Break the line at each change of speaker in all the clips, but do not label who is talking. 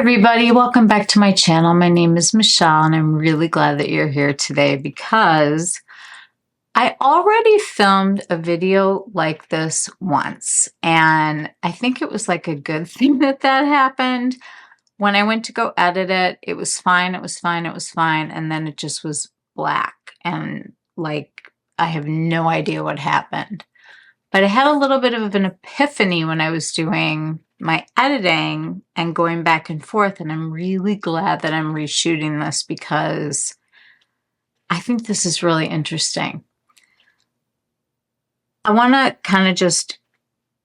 everybody, welcome back to my channel. My name is Michelle and I'm really glad that you're here today because I already filmed a video like this once and I think it was like a good thing that happened. When I went to go edit it, it was fine, it was fine, it was fine, and then it just was black and like I have no idea what happened. But I had a little bit of an epiphany when I was doing my editing and going back and forth, and I'm really glad that I'm reshooting this because I think this is really interesting. I want to kind of just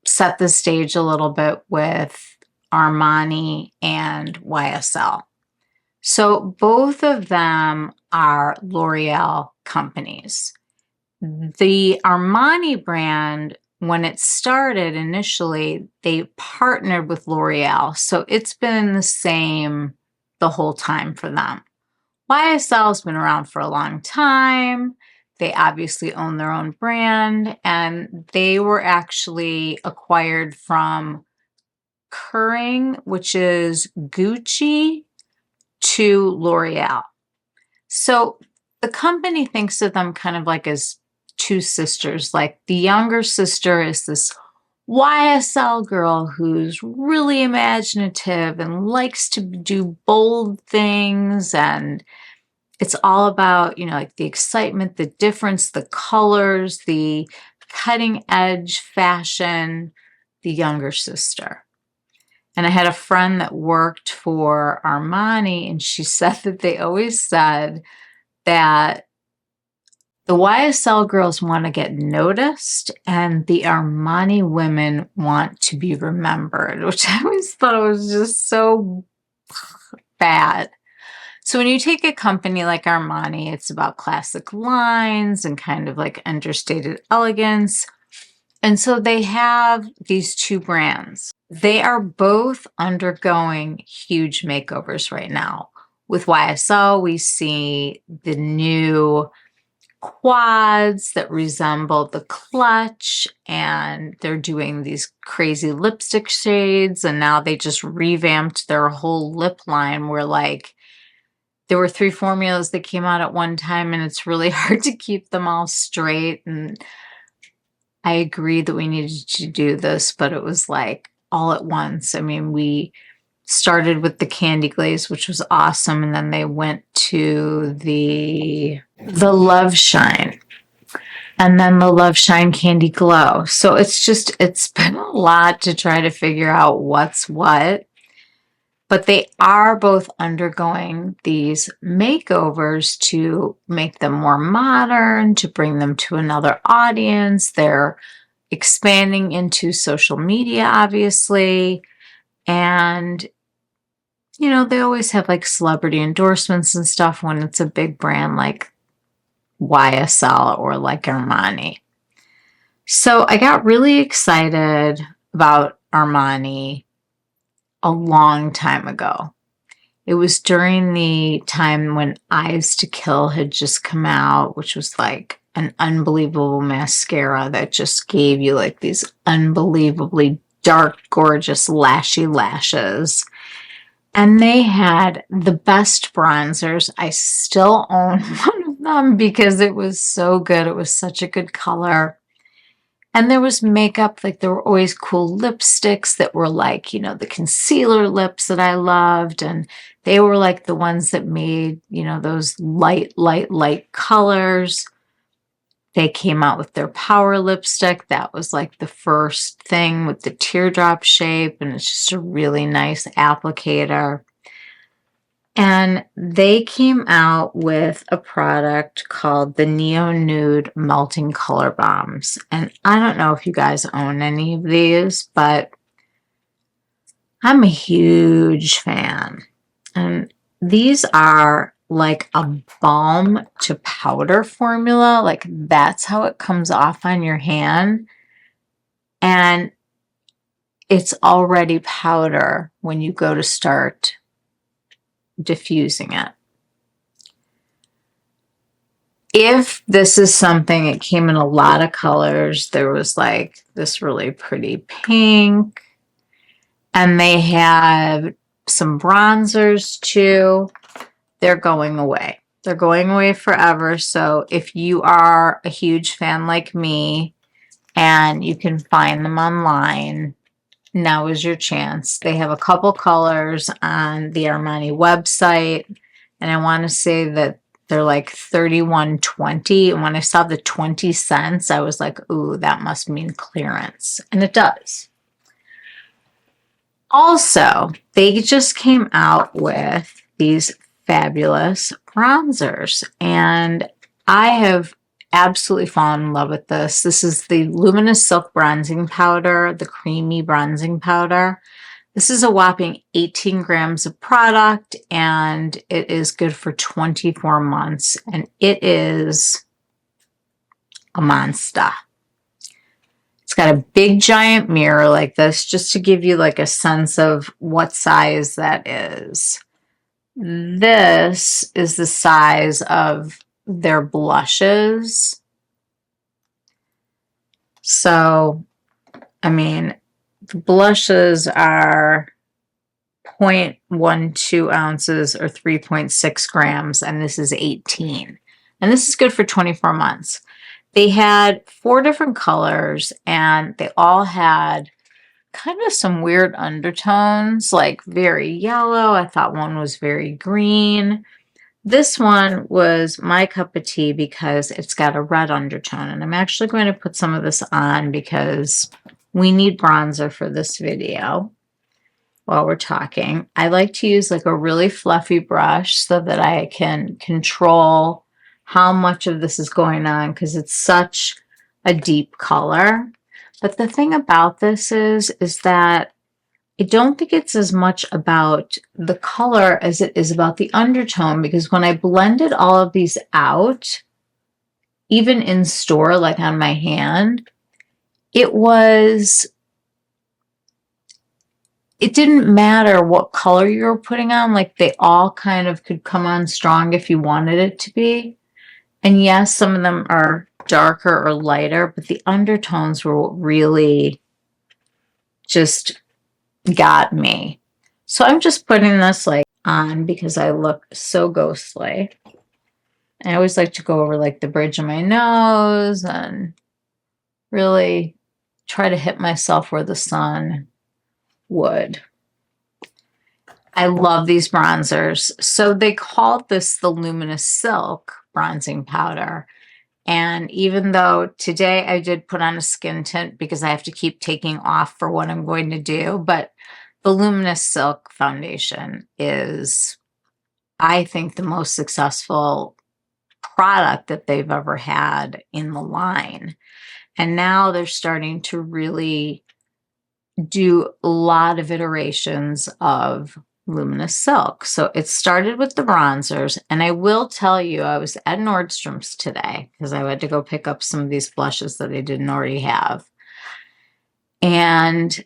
set the stage a little bit with Armani and YSL. So both of them are L'Oreal companies. The Armani brand, when it started initially, they partnered with L'Oreal. So it's been the same the whole time for them. YSL has been around for a long time. They obviously own their own brand, and they were actually acquired from Kering, which is Gucci, to L'Oreal. So the company thinks of them kind of like as two sisters. Like the younger sister is this YSL girl who's really imaginative and likes to do bold things, and it's all about, you know, like the excitement, the difference, the colors, the cutting edge fashion, the younger sister. And I had a friend that worked for Armani, and she said that they always said that the YSL girls want to get noticed and the Armani women want to be remembered, which I always thought was just so bad. So when you take a company like Armani, it's about classic lines and kind of like understated elegance. And so they have these two brands. They are both undergoing huge makeovers right now. With YSL, we see the new quads that resemble the clutch, and they're doing these crazy lipstick shades, and now they just revamped their whole lip line where like there were 3 formulas that came out at one time and it's really hard to keep them all straight. And I agreed that we needed to do this, but it was like all at once. I mean, we started with the candy glaze, which was awesome, and then they went to the Love Shine, and then the Love Shine Candy Glow. So it's been a lot to try to figure out what's what. But they are both undergoing these makeovers to make them more modern, to bring them to another audience. They're expanding into social media, obviously. And, you know, they always have like celebrity endorsements and stuff when it's a big brand like YSL or like Armani. So I got really excited about Armani a long time ago. It was during the time when Eyes to Kill had just come out, which was like an unbelievable mascara that just gave you like these unbelievably dark, gorgeous, lashy lashes. And they had the best bronzers. I still own one of them because it was so good. It was such a good color. And there was makeup, like there were always cool lipsticks that were like, you know, the concealer lips that I loved. And they were like the ones that made, you know, those light colors. They came out with their power lipstick. That was like the first thing with the teardrop shape. And it's just a really nice applicator. And they came out with a product called the Neo Nude Melting Color Balms. And I don't know if you guys own any of these, but I'm a huge fan. And these are like a balm to powder formula. Like that's how it comes off on your hand. And it's already powder when you go to start diffusing it. If this is something, it came in a lot of colors. There was like this really pretty pink, and they have some bronzers too. They're going away. They're going away forever. So if you are a huge fan like me and you can find them online, now is your chance. They have a couple colors on the Armani website, and I want to say that they're like $31.20. And when I saw the 20 cents, I was like, ooh, that must mean clearance. And it does. Also, they just came out with these fabulous bronzers, and I have absolutely fallen in love with this. This is the Luminous Silk Bronzing Powder, the creamy bronzing powder. This is a whopping 18 grams of product, and it is good for 24 months, and it is a monster. It's got a big giant mirror like this, just to give you like a sense of what size that is. This is the size of their blushes. So, I mean, the blushes are 0.12 ounces or 3.6 grams, and this is 18. And this is good for 24 months. They had 4 different colors, and they all had kind of some weird undertones, like very yellow. I thought one was very green. This one was my cup of tea because it's got a red undertone, and I'm actually going to put some of this on because we need bronzer for this video while we're talking. I like to use like a really fluffy brush so that I can control how much of this is going on because it's such a deep color. But the thing about this is that I don't think it's as much about the color as it is about the undertone, because when I blended all of these out, even in store, like on my hand, it didn't matter what color you were putting on. Like they all kind of could come on strong if you wanted it to be. And yes, some of them are darker or lighter, but the undertones were what really just got me. So I'm just putting this like on because I look so ghostly. I always like to go over like the bridge of my nose and really try to hit myself where the sun would. I love these bronzers. So they called this the Luminous Silk bronzing powder. And even though today I did put on a skin tint because I have to keep taking off for what I'm going to do, but the Luminous Silk foundation is, I think, the most successful product that they've ever had in the line. And now they're starting to really do a lot of iterations of Luminous Silk. So it started with the bronzers, and I will tell you, I was at Nordstrom's today because I had to go pick up some of these blushes that I didn't already have. And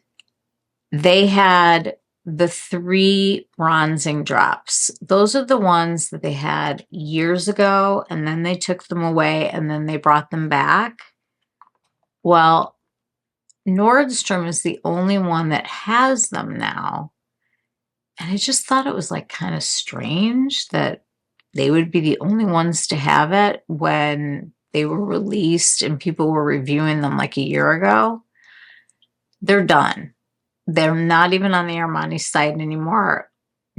they had the 3 bronzing drops. Those are the ones that they had years ago, and then they took them away, and then they brought them back. Well, Nordstrom is the only one that has them now. And I just thought it was like kind of strange that they would be the only ones to have it when they were released and people were reviewing them like a year ago. They're done. They're not even on the Armani site anymore.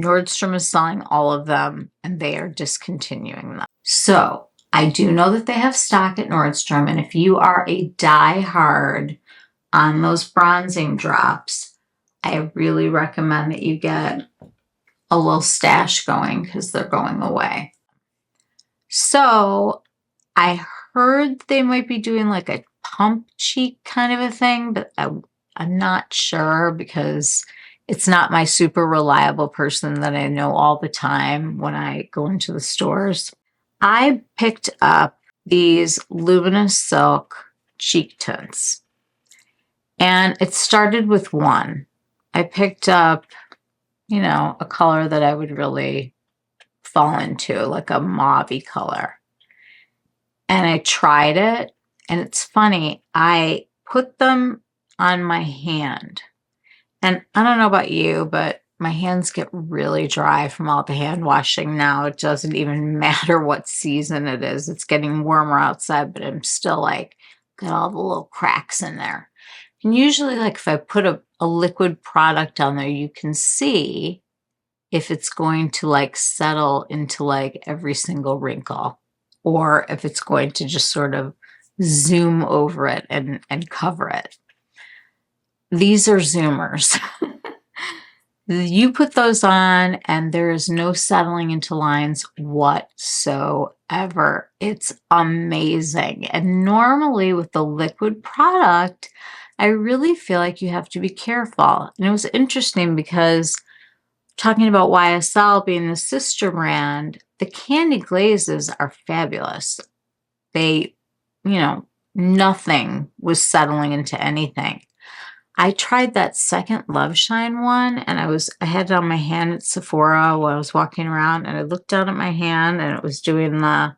Nordstrom is selling all of them, and they are discontinuing them. So I do know that they have stock at Nordstrom, and if you are a die-hard on those bronzing drops, I really recommend that you get a little stash going because they're going away. So I heard they might be doing like a pump cheek kind of a thing, but I'm not sure because it's not my super reliable person that I know all the time when I go into the stores. I picked up these Luminous Silk cheek tints, and it started with one. I picked up, you know, a color that I would really fall into, like a mauve-y color. And I tried it, and it's funny, I put them on my hand. And I don't know about you, but my hands get really dry from all the hand washing now. It doesn't even matter what season it is. It's getting warmer outside, but I'm still like, got all the little cracks in there. And usually, like, if I put a liquid product on there, you can see if it's going to like settle into like every single wrinkle, or if it's going to just sort of zoom over it and cover it. These are zoomers. You put those on and there is no settling into lines whatsoever. It's amazing. And normally with the liquid product, I really feel like you have to be careful. And it was interesting because talking about YSL being the sister brand, the candy glazes are fabulous. They, nothing was settling into anything. I tried that second Love Shine one, and I had it on my hand at Sephora while I was walking around, and I looked down at my hand, and it was doing the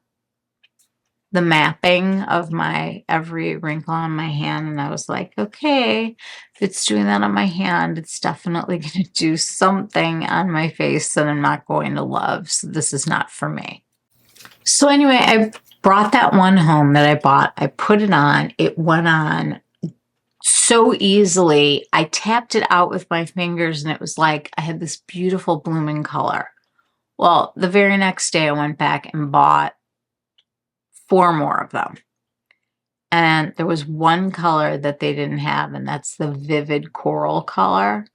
mapping of my every wrinkle on my hand, and I was like, okay, if it's doing that on my hand, it's definitely going to do something on my face that I'm not going to love, so this is not for me. So anyway, I brought that one home that I bought. I put it on. It went on so easily. I tapped it out with my fingers and it was like I had this beautiful blooming color. Well, the very next day I went back and bought 4 more of them. And there was one color that they didn't have, and that's the vivid coral color.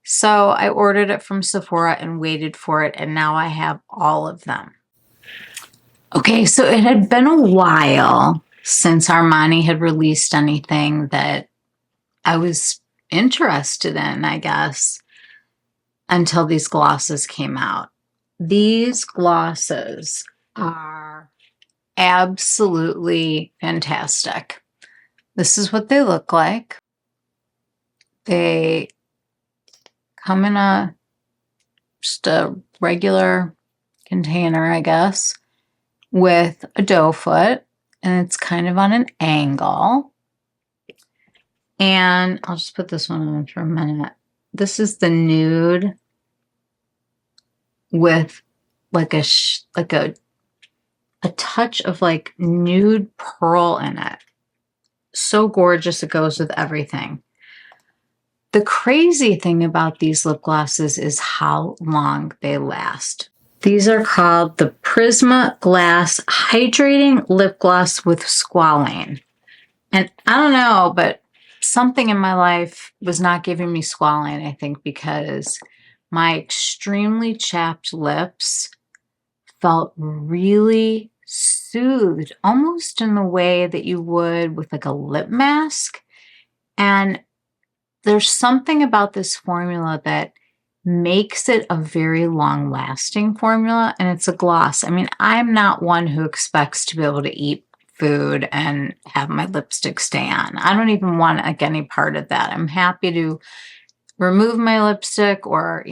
So I ordered it from Sephora and waited for it, and now I have all of them. Okay, so it had been a while since Armani had released anything that I was interested in, I guess, until these glosses came out. These glosses are absolutely fantastic. This is what they look like. They come in just a regular container, I guess, with a doe foot, and it's kind of on an angle. And I'll just put this one on for a minute. This is the Nude with like a touch of like nude pearl in it. So gorgeous, it goes with everything. The crazy thing about these lip glosses is how long they last. These are called the Prisma Glass Hydrating Lip Gloss with Squalane. And I don't know, but something in my life was not giving me Squalane, I think, because my extremely chapped lips felt really soothed, almost in the way that you would with like a lip mask. And there's something about this formula that makes it a very long-lasting formula, and it's a gloss. I mean, I'm not one who expects to be able to eat food and have my lipstick stay on. I don't even want like any part of that. I'm happy to remove my lipstick, or,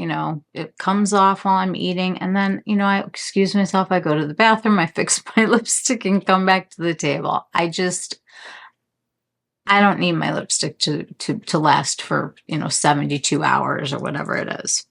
it comes off while I'm eating, and then, I excuse myself, I go to the bathroom, I fix my lipstick and come back to the table. I don't need my lipstick to last for, 72 hours or whatever it is.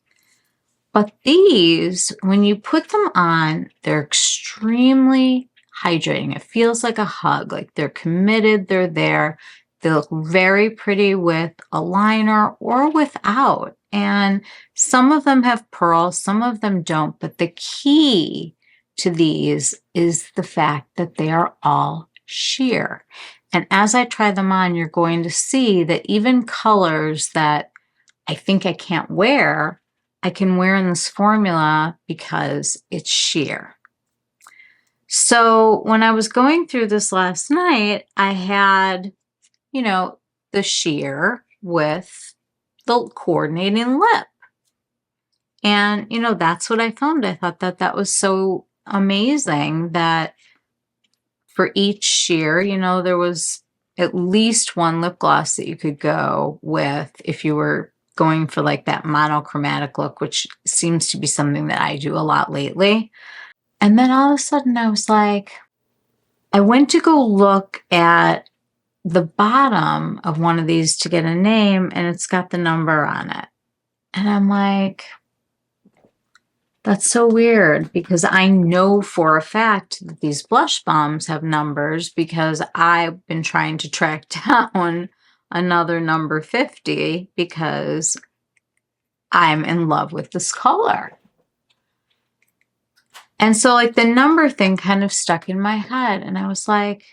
But these, when you put them on, they're extremely hydrating. It feels like a hug, like they're committed, they're there. They look very pretty with a liner or without. And some of them have pearls, some of them don't. But the key to these is the fact that they are all sheer. And as I try them on, you're going to see that even colors that I think I can't wear, I can wear in this formula because it's sheer. So when I was going through this last night, I had, the sheer with the coordinating lip. And, that's what I found. I thought that was so amazing that for each sheer, there was at least one lip gloss that you could go with if you were going for like that monochromatic look, which seems to be something that I do a lot lately. And then all of a sudden I was like, I went to go look at the bottom of one of these to get a name, and it's got the number on it. And I'm like, that's so weird because I know for a fact that these blush bombs have numbers because I've been trying to track down another number 50 because I'm in love with this color. And so like the number thing kind of stuck in my head and I was like,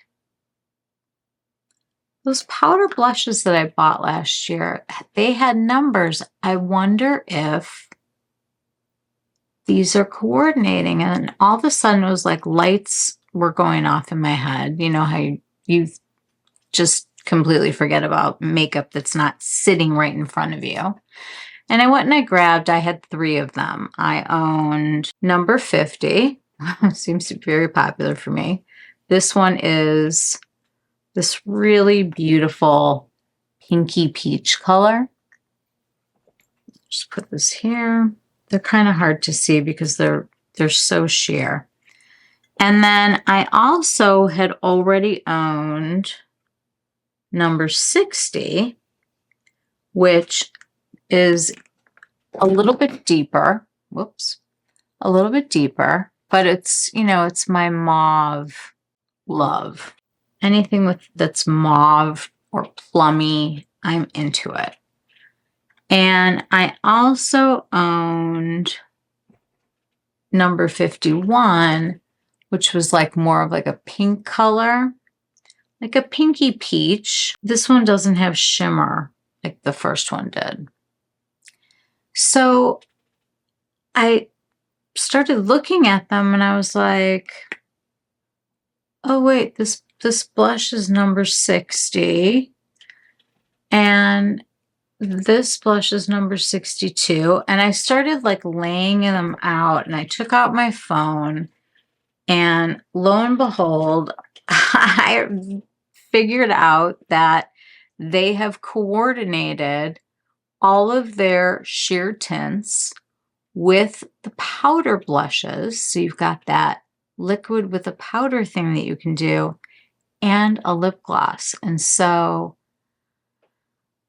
those powder blushes that I bought last year, they had numbers. I wonder if these are coordinating. And all of a sudden it was like lights were going off in my head. You know how you just completely forget about makeup that's not sitting right in front of you. And I went and I had 3 of them. I owned number 50. Seems to be very popular for me. This one is this really beautiful pinky peach color. Just put this here. They're kind of hard to see because they're so sheer. And then I also had already owned number 60, which is a little bit deeper. Whoops. A little bit deeper, but it's, you know, it's my mauve love. Anything that's mauve or plummy, I'm into it. And I also owned number 51, which was like more of like a pink color, like a pinky peach. This one doesn't have shimmer like the first one did. So I started looking at them and I was like, oh wait, this blush is number 60 and this blush is number 62. And I started like laying them out and I took out my phone and lo and behold, I figured out that they have coordinated all of their sheer tints with the powder blushes. So you've got that liquid with a powder thing that you can do and a lip gloss. And so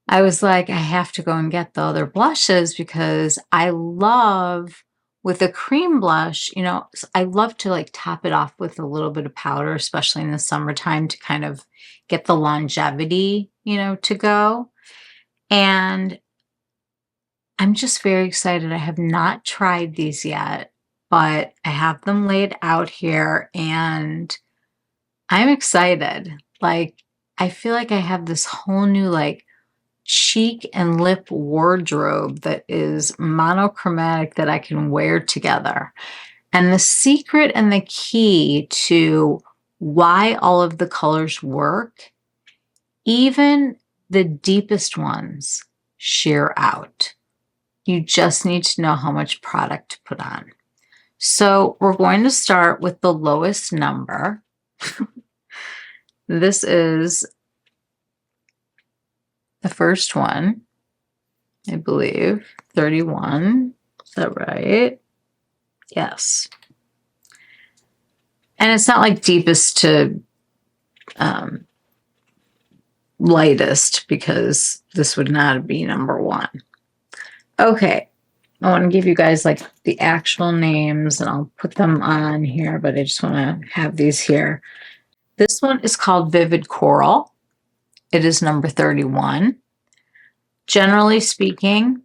I was like, I have to go and get the other blushes because I love with a cream blush, you know, I love to like top it off with a little bit of powder, especially in the summertime to kind of get the longevity, you know, to go. And I'm just very excited. I have not tried these yet, but I have them laid out here and I'm excited. Like, I feel like I have this whole new like cheek and lip wardrobe that is monochromatic that I can wear together. And the secret and the key to why all of the colors work, even the deepest ones sheer out. You just need to know how much product to put on. So we're going to start with the lowest number. This is the first one, I believe, 31. Is that right? Yes. And it's not like deepest to lightest because this would not be number 1. Okay. I want to give you guys like the actual names and I'll put them on here, but I just want to have these here. This one is called Vivid Coral. It is number 31. Generally speaking,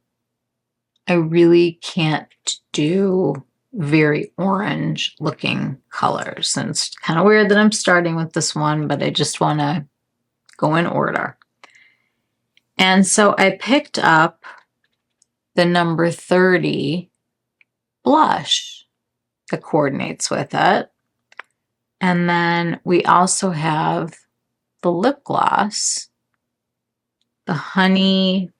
I really can't do very orange looking colors. And it's kind of weird that I'm starting with this one, but I just want to go in order. And so I picked up the number 30 blush that coordinates with it. And then we also have the lip gloss, the honey.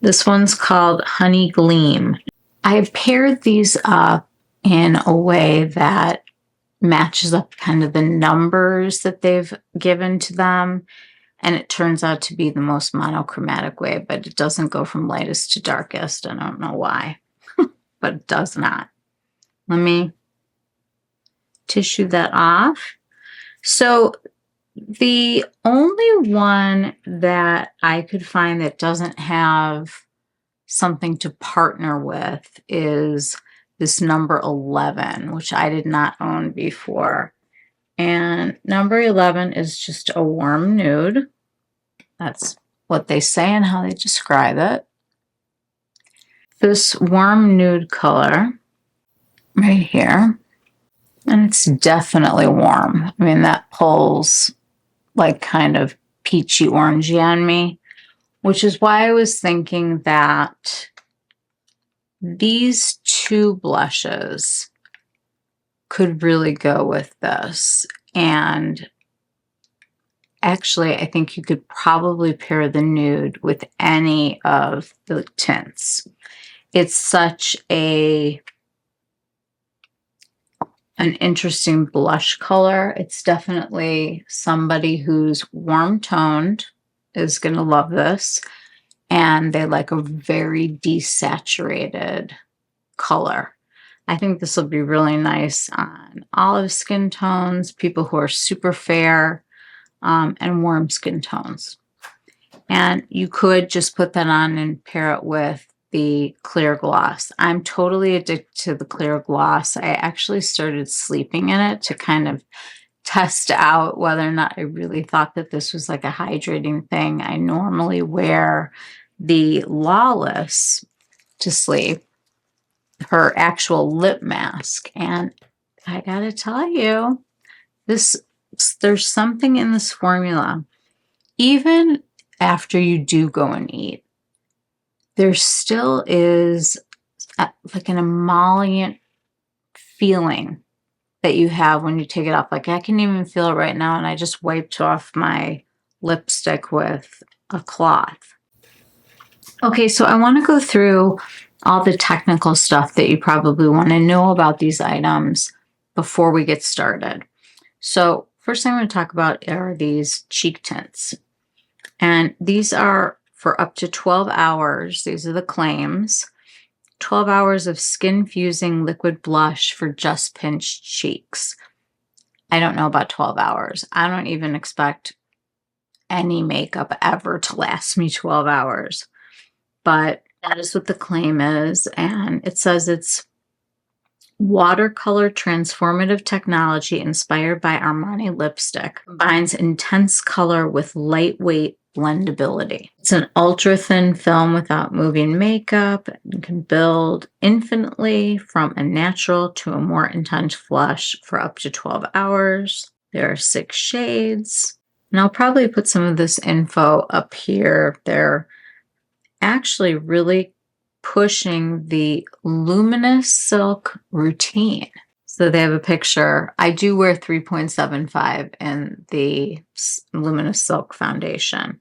This one's called Honey Gleam. I've paired these up in a way that matches up kind of the numbers that they've given to them. And it turns out to be the most monochromatic way, but it doesn't go from lightest to darkest. I don't know why, but it does not. Let me tissue that off. So the only one that I could find that doesn't have something to partner with is this number 11, which I did not own before. And number 11 is just a warm nude. That's what they say and how they describe it. This warm nude color right here. And it's definitely warm. I mean, that pulls like kind of peachy orangey on me, which is why I was thinking that these two blushes could really go with this. And actually, I think you could probably pair the nude with any of the tints. It's such an interesting blush color. It's definitely somebody who's warm toned is going to love this. And they like a very desaturated color. I think this will be really nice on olive skin tones, people who are super fair, and warm skin tones. And you could just put that on and pair it with the clear gloss. I'm totally addicted to the clear gloss. I actually started sleeping in it to kind of test out whether or not I really thought that this was like a hydrating thing. I normally wear the Lawless to sleep, her actual lip mask, and I gotta tell you, there's something in this formula. Even after you do go and eat, there still is like an emollient feeling that you have when you take it off. Like I can even feel it right now, and I just wiped off my lipstick with a cloth. Okay, so I want to go through all the technical stuff that you probably want to know about these items before we get started. So first thing I'm going to talk about are these cheek tints. And these are for up to 12 hours. These are the claims. 12 hours of skin-fusing liquid blush for just pinched cheeks. I don't know about 12 hours. I don't even expect any makeup ever to last me 12 hours. But that is what the claim is. And it says it's watercolor transformative technology inspired by Armani lipstick. Combines intense color with lightweight blendability. It's an ultra thin film without moving makeup. You can build infinitely from a natural to a more intense flush for up to 12 hours. There are 6 shades. And I'll probably put some of this info up here. They're actually really pushing the Luminous Silk routine. So they have a picture. I do wear 3.75 in the Luminous Silk foundation.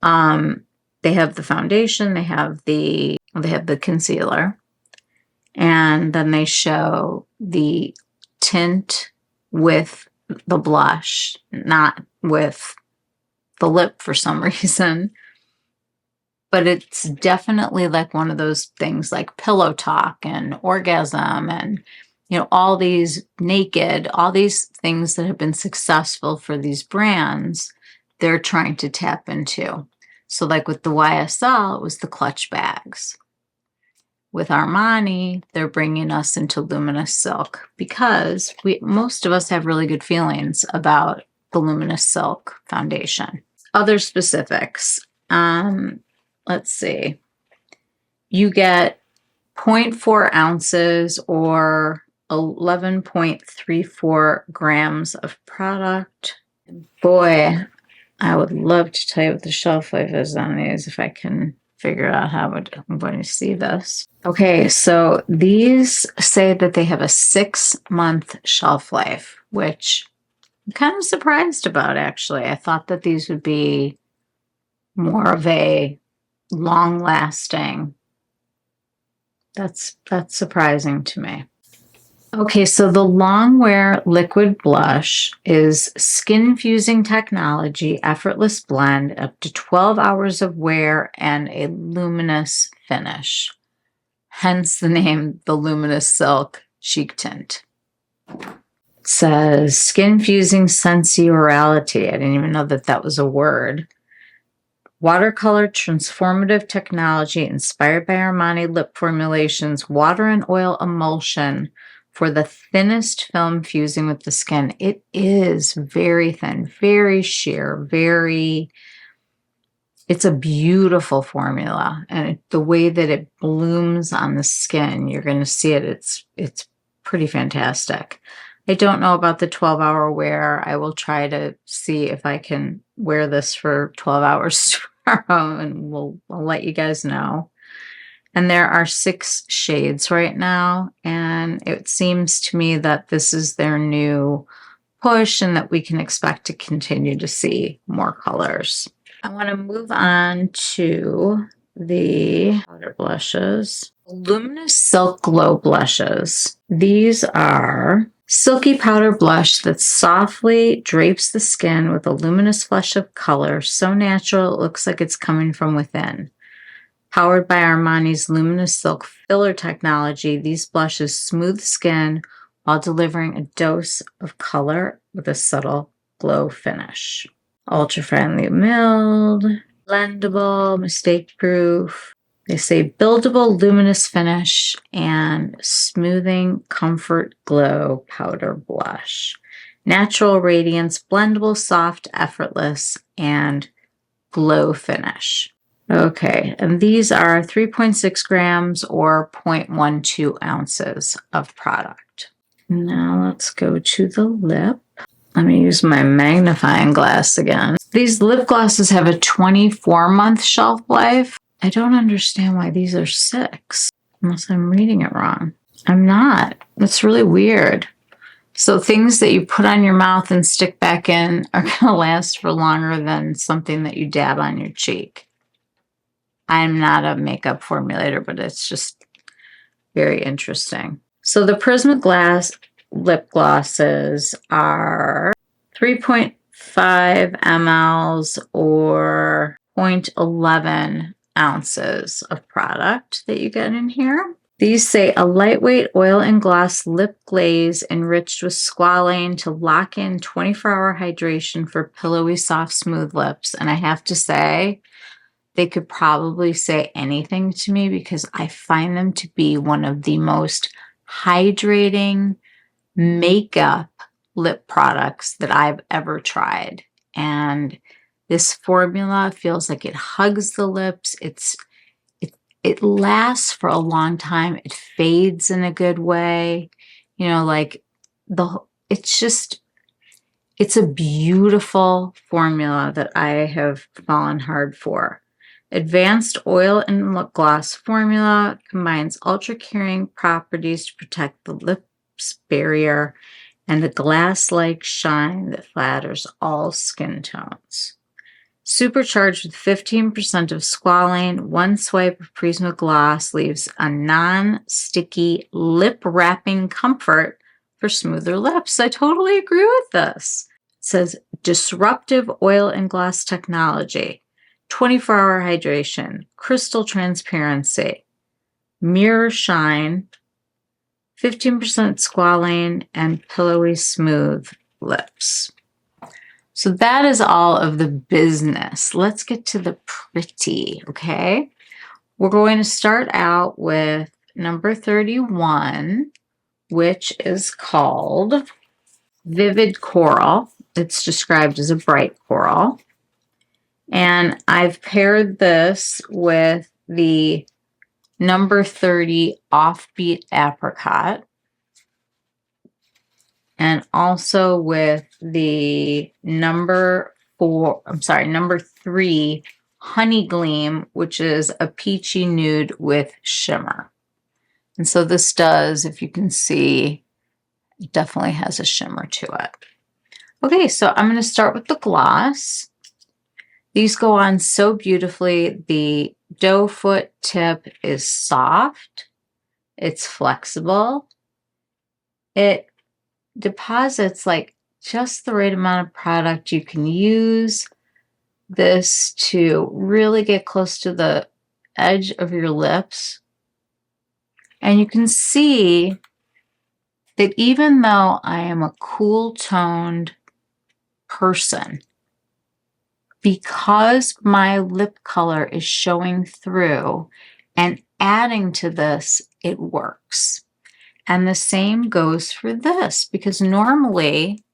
They have the foundation, they have the concealer, and then they show the tint with the blush, not with the lip for some reason. But it's definitely like one of those things like Pillow Talk and Orgasm and, you know, all these Naked, all these things that have been successful for these brands, they're trying to tap into. So like with the YSL, it was the clutch bags. With Armani, they're bringing us into Luminous Silk because most of us have really good feelings about the Luminous Silk foundation. Other specifics. Let's see. You get 0.4 ounces or 11.34 grams of product. Boy, I would love to tell you what the shelf life is on these if I can figure out how I'm going to see this. Okay, so these say that they have a 6-month shelf life, which I'm kind of surprised about, actually. I thought that these would be more of a long-lasting. That's surprising to me. Okay, so the Longwear Liquid Blush is skin-fusing technology, effortless blend, up to 12 hours of wear, and a luminous finish. Hence the name, the Luminous Silk Cheek Tint. It says skin-fusing sensuality. I didn't even know that that was a word. Watercolor transformative technology inspired by Armani lip formulations, water and oil emulsion for the thinnest film fusing with the skin. It is very thin, very sheer, it's a beautiful formula. And the way that it blooms on the skin, you're going to see it. It's pretty fantastic. I don't know about the 12-hour wear. I will try to see if I can wear this for 12 hours tomorrow, and I'll let you guys know. And there are 6 shades right now, and it seems to me that this is their new push and that we can expect to continue to see more colors. I want to move on to the powder blushes. Luminous Silk Glow Blushes. These are silky powder blush that softly drapes the skin with a luminous flush of color, so natural it looks like it's coming from within. Powered by Armani's Luminous Silk filler technology, these blushes smooth skin while delivering a dose of color with a subtle glow finish. Ultra-friendly milled, blendable, mistake-proof. They say buildable luminous finish and smoothing comfort glow powder blush. Natural radiance, blendable, soft, effortless, and glow finish. Okay, and these are 3.6 grams or 0.12 ounces of product. Now let's go to the lip. Let me use my magnifying glass again. These lip glosses have a 24-month shelf life. I don't understand why these are 6, unless I'm reading it wrong. I'm not. It's really weird. So things that you put on your mouth and stick back in are going to last for longer than something that you dab on your cheek. I'm not a makeup formulator, but it's just very interesting. So the Prisma Glass lip glosses are 3.5 mLs or 0.11 ounces of product that you get in here. These say a lightweight oil and gloss lip glaze enriched with squalane to lock in 24-hour hydration for pillowy, soft, smooth lips. And I have to say, they could probably say anything to me because I find them to be one of the most hydrating makeup lip products that I've ever tried. And this formula feels like it hugs the lips. It lasts for a long time. It fades in a good way. You know, like it's a beautiful formula that I have fallen hard for. Advanced oil and lip gloss formula combines ultra-curing properties to protect the lips barrier and the glass-like shine that flatters all skin tones. Supercharged with 15% of squalane, one swipe of Prisma Gloss leaves a non-sticky lip wrapping comfort for smoother lips. I totally agree with this. It says disruptive oil and gloss technology, 24-hour hydration, crystal transparency, mirror shine, 15% squalane, and pillowy smooth lips. So that is all of the business. Let's get to the pretty, okay? We're going to start out with number 31, which is called Vivid Coral. It's described as a bright coral. And I've paired this with the number 30 Offbeat Apricot. And also with the number 3 Honey Gleam, which is a peachy nude with shimmer. And so this does, if you can see, it definitely has a shimmer to it. Okay, so I'm going to start with the gloss. These go on so beautifully. The doe foot tip is soft. It's flexible. It deposits like just the right amount of product. You can use this to really get close to the edge of your lips. And you can see that even though I am a cool toned person, because my lip color is showing through and adding to this, it works. And the same goes for this, because normally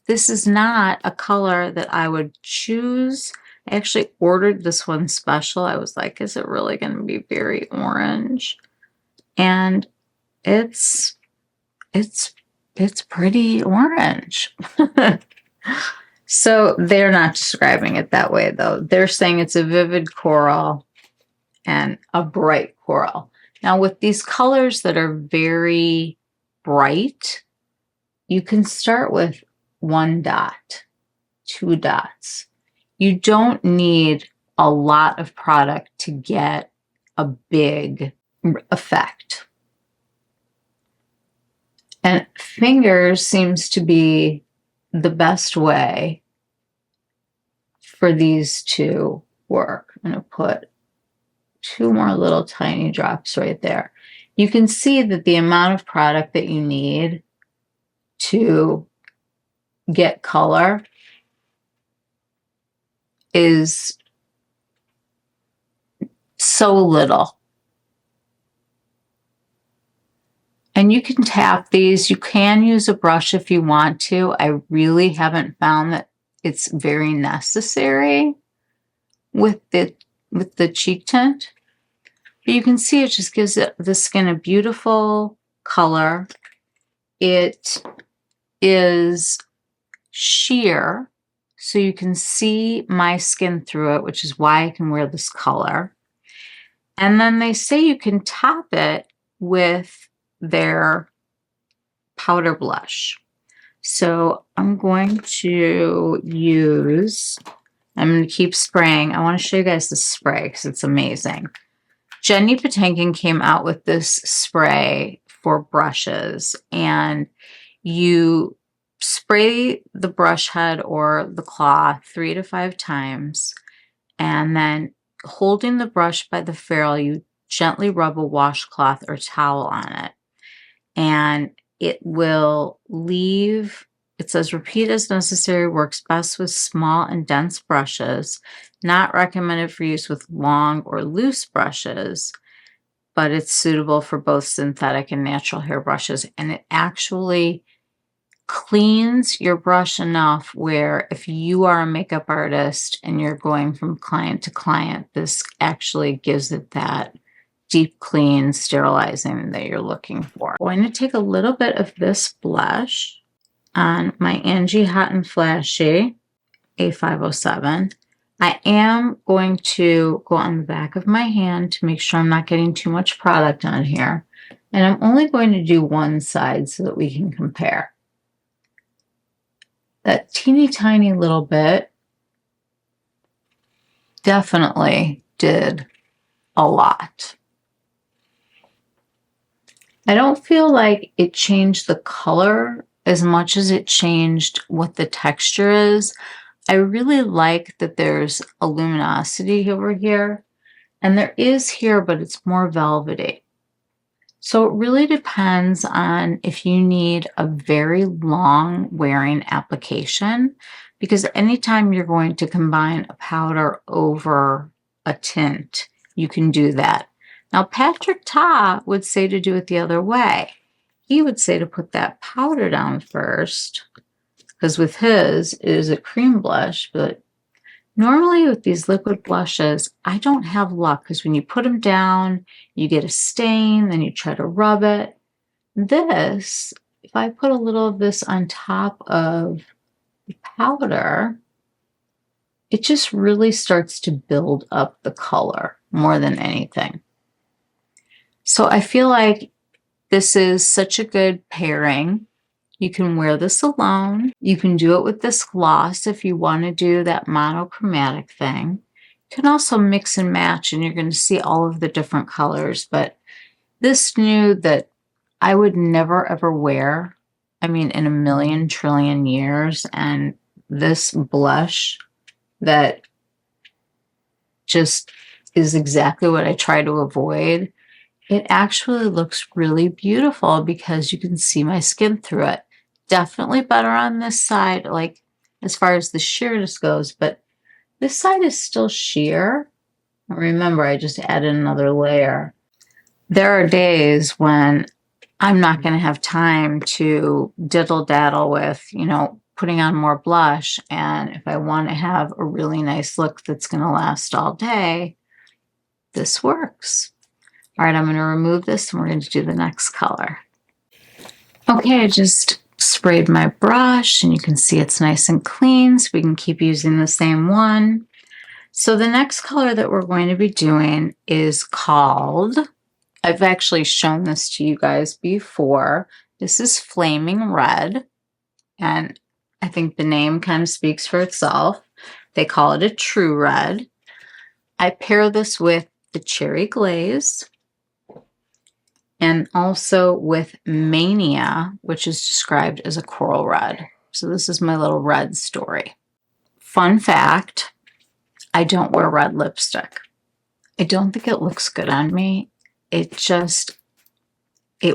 this is not a color that I would choose. I actually ordered this one special. I was like, is it really going to be very orange? And it's pretty orange. So they're not describing it that way, though. They're saying it's a vivid coral and a bright coral. Now, with these colors that are very bright, you can start with 1 dot, 2 dots. You don't need a lot of product to get a big effect. And fingers seems to be the best way for these to work. I'm going to put 2 more little tiny drops right there. You can see that the amount of product that you need to get color is so little. And you can tap these. You can use a brush if you want to. I really haven't found that it's very necessary with the cheek tint. But you can see it just gives the skin a beautiful color. It is sheer, so you can see my skin through it, which is why I can wear this color. And then they say you can top it with their powder blush. So I'm going to I'm going to keep spraying. I want to show you guys the spray because it's amazing. Jenny Patinkin came out with this spray for brushes, and you spray the brush head or the cloth 3 to 5 times, and then holding the brush by the ferrule, you gently rub a washcloth or towel on it, and it will leave. It says repeat as necessary, works best with small and dense brushes, not recommended for use with long or loose brushes, but it's suitable for both synthetic and natural hair brushes. And it actually cleans your brush enough where if you are a makeup artist and you're going from client to client, this actually gives it that deep clean sterilizing that you're looking for. I'm going to take a little bit of this blush on my Angie Hot and Flashy A507. I am going to go on the back of my hand to make sure I'm not getting too much product on here. And I'm only going to do one side so that we can compare. That teeny tiny little bit definitely did a lot. I don't feel like it changed the color as much as it changed what the texture is. I really like that there's a luminosity over here, and there is here, but it's more velvety. So it really depends on if you need a very long wearing application, because anytime you're going to combine a powder over a tint, you can do that. Now, Patrick Ta would say to do it the other way. He would say to put that powder down first, because with his, it is a cream blush, but normally with these liquid blushes, I don't have luck, because when you put them down, you get a stain, then you try to rub it. This, if I put a little of this on top of the powder, it just really starts to build up the color more than anything. So I feel like this is such a good pairing. You can wear this alone. You can do it with this gloss if you want to do that monochromatic thing. You can also mix and match, and you're going to see all of the different colors. But this nude that I would never ever wear, I mean, in a million trillion years, and this blush that just is exactly what I try to avoid. It actually looks really beautiful because you can see my skin through it. Definitely better on this side, like as far as the sheerness goes, but This side is still sheer. Remember, I just added another layer. There are days when I'm not going to have time to diddle-daddle with, putting on more blush. And if I want to have a really nice look that's going to last all day, this works. All right, I'm going to remove this and we're going to do the next color. Okay, I just sprayed my brush and you can see it's nice and clean, so we can keep using the same one. So the next color that we're going to be doing is called, I've actually shown this to you guys before. This is Flaming Red, and I think the name kind of speaks for itself. They call it a true red. I pair this with the Cherry Glaze and also with Mania, which is described as a coral red. So this is my little red story. Fun fact, I don't wear red lipstick. I don't think it looks good on me. It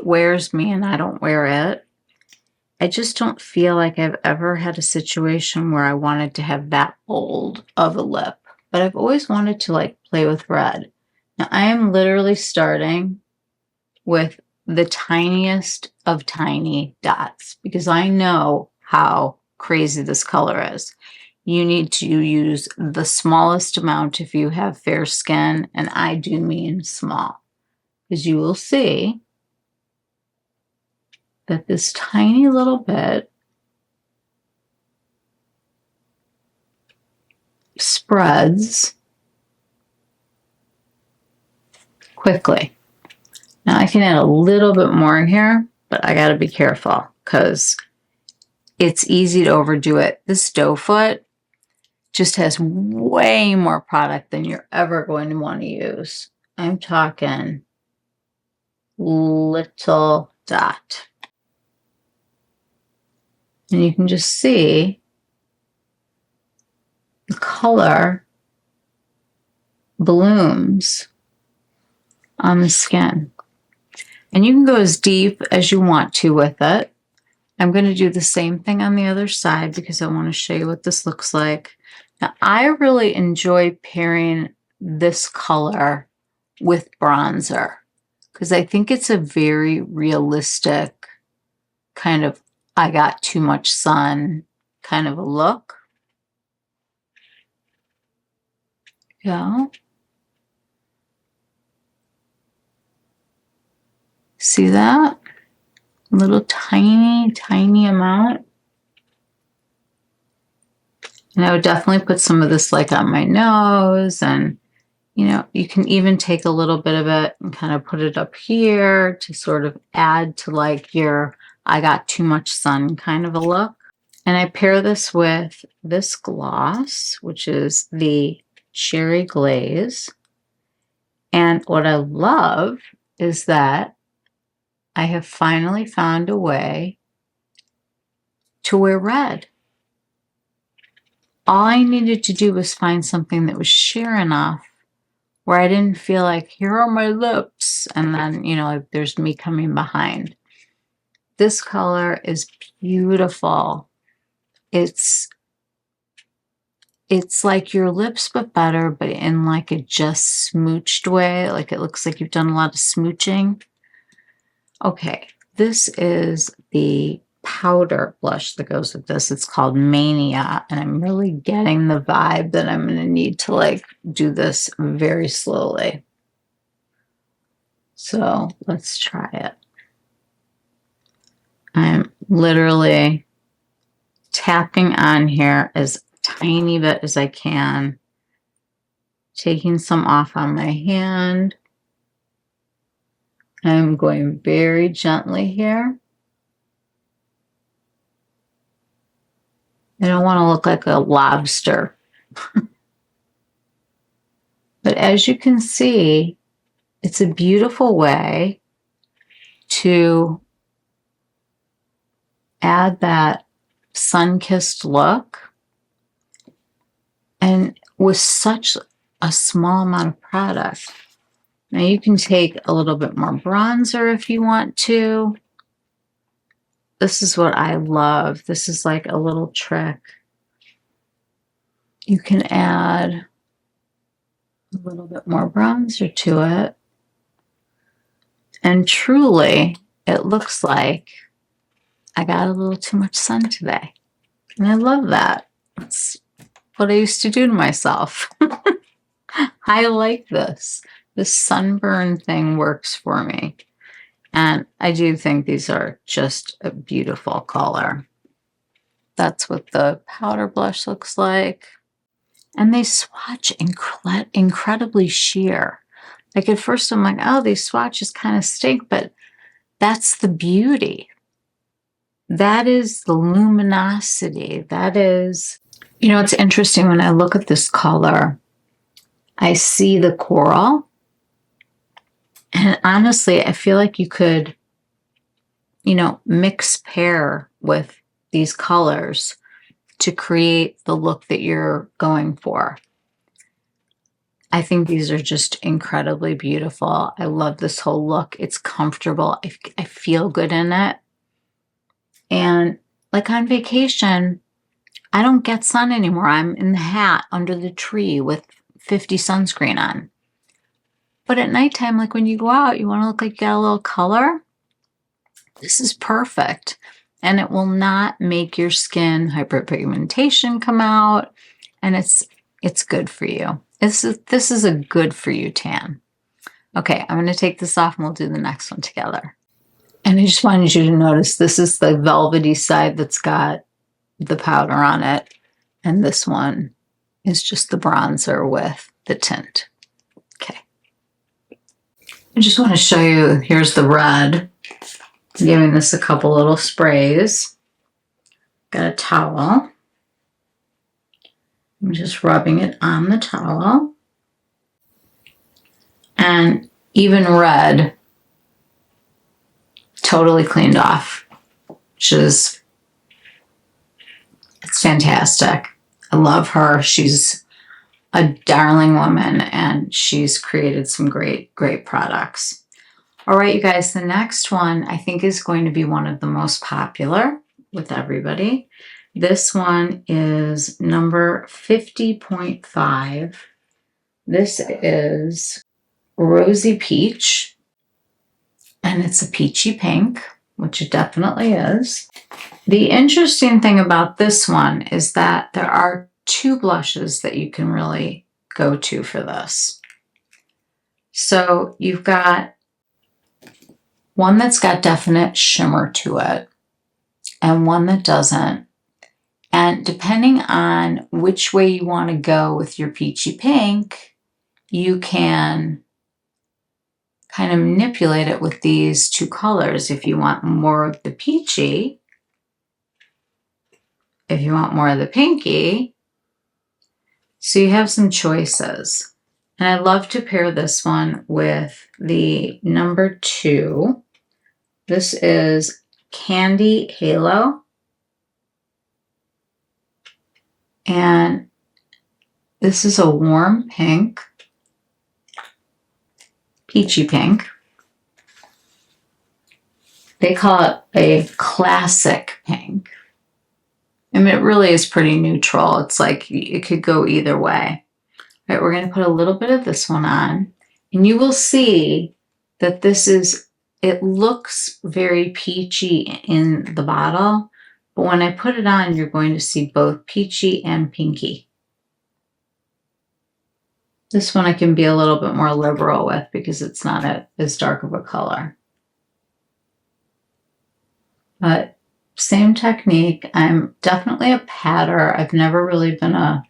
wears me and I don't wear it. I just don't feel like I've ever had a situation where I wanted to have that bold of a lip. But I've always wanted to play with red. Now I am literally starting with the tiniest of tiny dots because I know how crazy this color is. You need to use the smallest amount if you have fair skin, and I do mean small. Because you will see that this tiny little bit spreads quickly. Now I can add a little bit more here, but I got to be careful because it's easy to overdo it. This doe foot just has way more product than you're ever going to want to use. I'm talking little dot. And you can just see the color blooms on the skin. And you can go as deep as you want to with it. I'm going to do the same thing on the other side because I want to show you what this looks like. Now, I really enjoy pairing this color with bronzer because I think it's a very realistic kind of I got too much sun kind of a look. Yeah. See that? A little tiny, tiny amount. And I would definitely put some of this on my nose, and you can even take a little bit of it and kind of put it up here to sort of add to your I got too much sun kind of a look. And I pair this with this gloss, which is the Cherry Glaze. And what I love is that I have finally found a way to wear red. All I needed to do was find something that was sheer enough where I didn't feel like, here are my lips, and then, there's me coming behind. This color is beautiful. It's like your lips, but better, but in a just smooched way. It looks like you've done a lot of smooching. Okay, this is the powder blush that goes with this. It's called Mania, and I'm really getting the vibe that I'm going to need to do this very slowly. So let's try it. I'm literally tapping on here as tiny bit as I can, taking some off on my hand. I'm going very gently here. I don't want to look like a lobster. But as you can see, it's a beautiful way to add that sun-kissed look, and with such a small amount of product. Now you can take a little bit more bronzer if you want to. This is what I love. This is like a little trick. you can add a little bit more bronzer to it. And truly, it looks like I got a little too much sun today. And I love that. That's what I used to do to myself. I like this. This sunburn thing works for me. And I do think these are just a beautiful color. That's what the powder blush looks like. And they swatch incredibly sheer. Like at first I'm like, oh, these swatches kind of stink, but that's the beauty. That is the luminosity. That is, you know, it's interesting when I look at this color, I see the coral. And honestly, I feel like you could, you know, mix pair with these colors to create the look that you're going for. I think these are just incredibly beautiful. I love this whole look. It's comfortable. I feel good in it. And like on vacation, I don't get sun anymore. I'm in the hat under the tree with 50 sunscreen on. But at nighttime, like when you go out, you want to look like you got a little color. This is perfect. And it will not make your skin hyperpigmentation come out. And it's good for you. This is a good for you tan. Okay, I'm going to take this off and we'll do the next one together. And I just wanted you to notice this is the velvety side that's got the powder on it. And this one is just the bronzer with the tint. Okay. I just want to show you, here's the red. I'm giving this a couple little sprays. Got a towel. I'm just rubbing it on the towel. And even red, totally cleaned off, which is, it's fantastic. I love her. She's a darling woman and she's created some great products. All right, you guys, the next one I think is going to be one of the most popular with everybody. This one is number 50.5. This is Rosy Peach, and it's a peachy pink, which it definitely is. The interesting thing about this one is that there are two blushes that you can really go to for this. So you've got one that's got definite shimmer to it and one that doesn't. And depending on which way you want to go with your peachy pink, you can kind of manipulate it with these two colors. If you want more of the peachy, if you want more of the pinky. So you have some choices. And I love to pair this one with the number 2. This is Candy Halo. And this is a warm pink, peachy pink. They call it a classic pink. I mean, it really is pretty neutral. It's like it could go either way. All right, we're going to put a little bit of this one on. And you will see that this is, it looks very peachy in the bottle. But when I put it on, you're going to see both peachy and pinky. This one I can be a little bit more liberal with because it's not as dark of a color. But same technique. I'm definitely a patter. I've never really been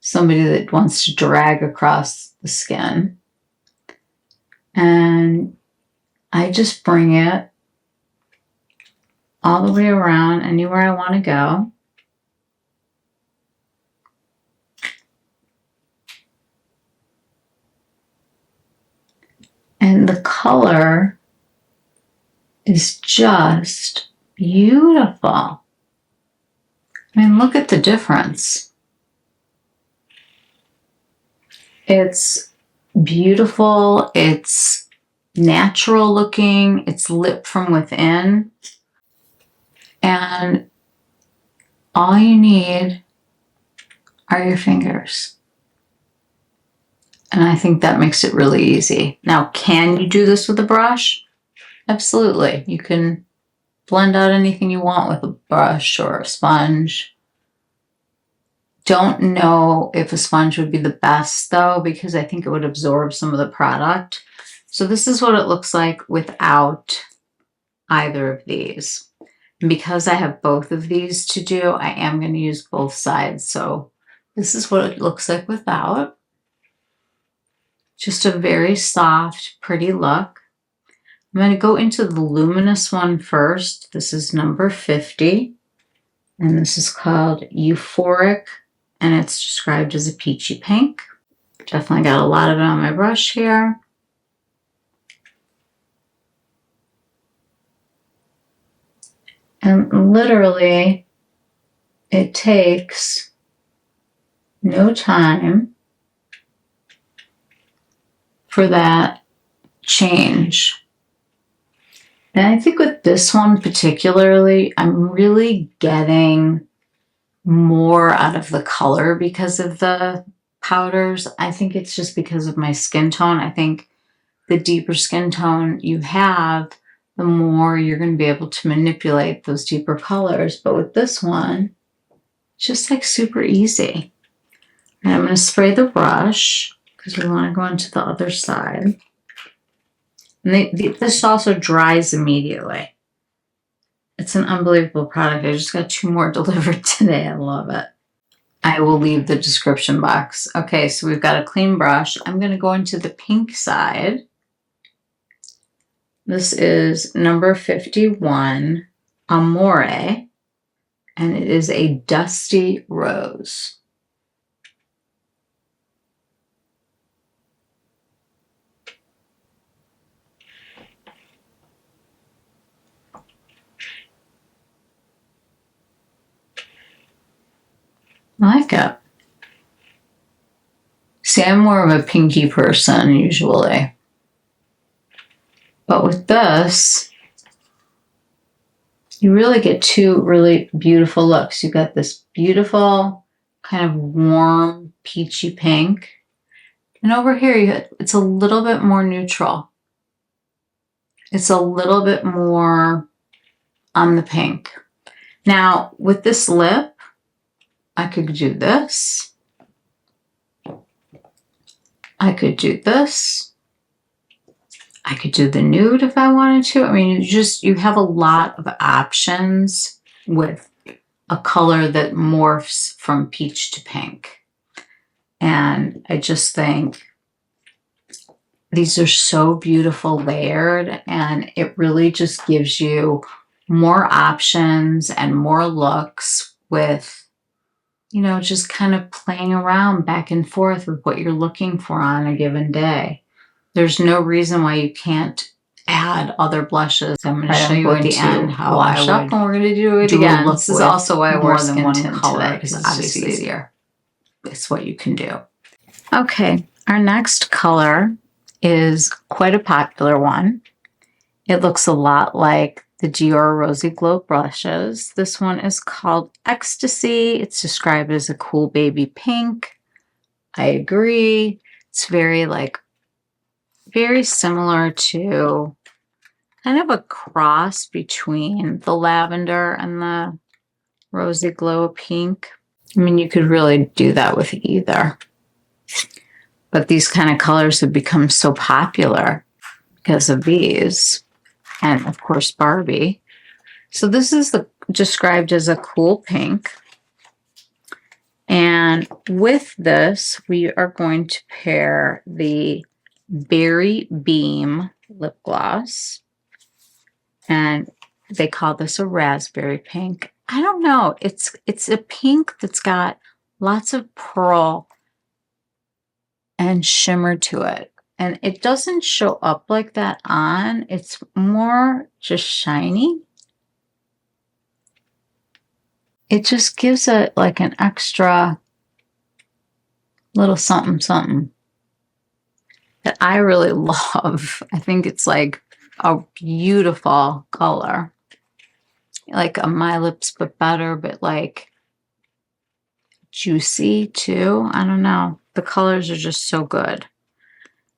somebody that wants to drag across the skin. And I just bring it all the way around anywhere I want to go. And the color is just beautiful. I mean, look at the difference. It's beautiful. It's natural looking. It's lit from within. And all you need are your fingers. And I think that makes it really easy. Now, can you do this with a brush? Absolutely. You can blend out anything you want with a brush or a sponge. Don't know if a sponge would be the best though, because I think it would absorb some of the product. So this is what it looks like without either of these. And because I have both of these to do, I am going to use both sides. So this is what it looks like without. Just a very soft, pretty look. I'm going to go into the luminous one first. This is number 50. And this is called Euphoric. And it's described as a peachy pink. Definitely got a lot of it on my brush here. And literally, it takes no time for that change. And I think with this one particularly, I'm really getting more out of the color because of the powders. I think it's just because of my skin tone. I think the deeper skin tone you have, the more you're going to be able to manipulate those deeper colors. But with this one, it's just like super easy. And I'm going to spray the brush because we want to go into the other side. And this also dries immediately. It's an unbelievable product. I just got 2 more delivered today. I love it. I will leave the description box. Okay, so we've got a clean brush. I'm going to go into the pink side. This is number 51, Amore, and it is a dusty rose. I like it. See, I'm more of a pinky person usually. But with this, you really get 2 really beautiful looks. You got this beautiful kind of warm peachy pink. And over here, it's a little bit more neutral. It's a little bit more on the pink. Now, with this lip, I could do this. I could do this. I could do the nude if I wanted to. I mean, you have a lot of options with a color that morphs from peach to pink. And I just think these are so beautiful layered, and it really just gives you more options and more looks with, you know, just kind of playing around back and forth with what you're looking for on a given day. There's no reason why you can't add other blushes. I'm going to show you at the end how I would up, and we're going to do it again. This is also why I wore more than one color, because it's obviously easier. It's what you can do. Okay, our next color is quite a popular one. It looks a lot like the Dior Rosy Glow brushes. This one is called Ecstasy. It's described as a cool baby pink. I agree. It's very similar to kind of a cross between the lavender and the Rosy Glow pink. I mean, you could really do that with either. But these kind of colors have become so popular because of these. And of course, Barbie. So this is described as a cool pink. And with this, we are going to pair the Berry Beam lip gloss. And they call this a raspberry pink. I don't know. It's a pink that's got lots of pearl and shimmer to it. And it doesn't show up like that on. It's more just shiny. It just gives it like an extra little something something that I really love. I think it's like a beautiful color. Like a My Lips But Better, but like juicy too. I don't know. The colors are just so good.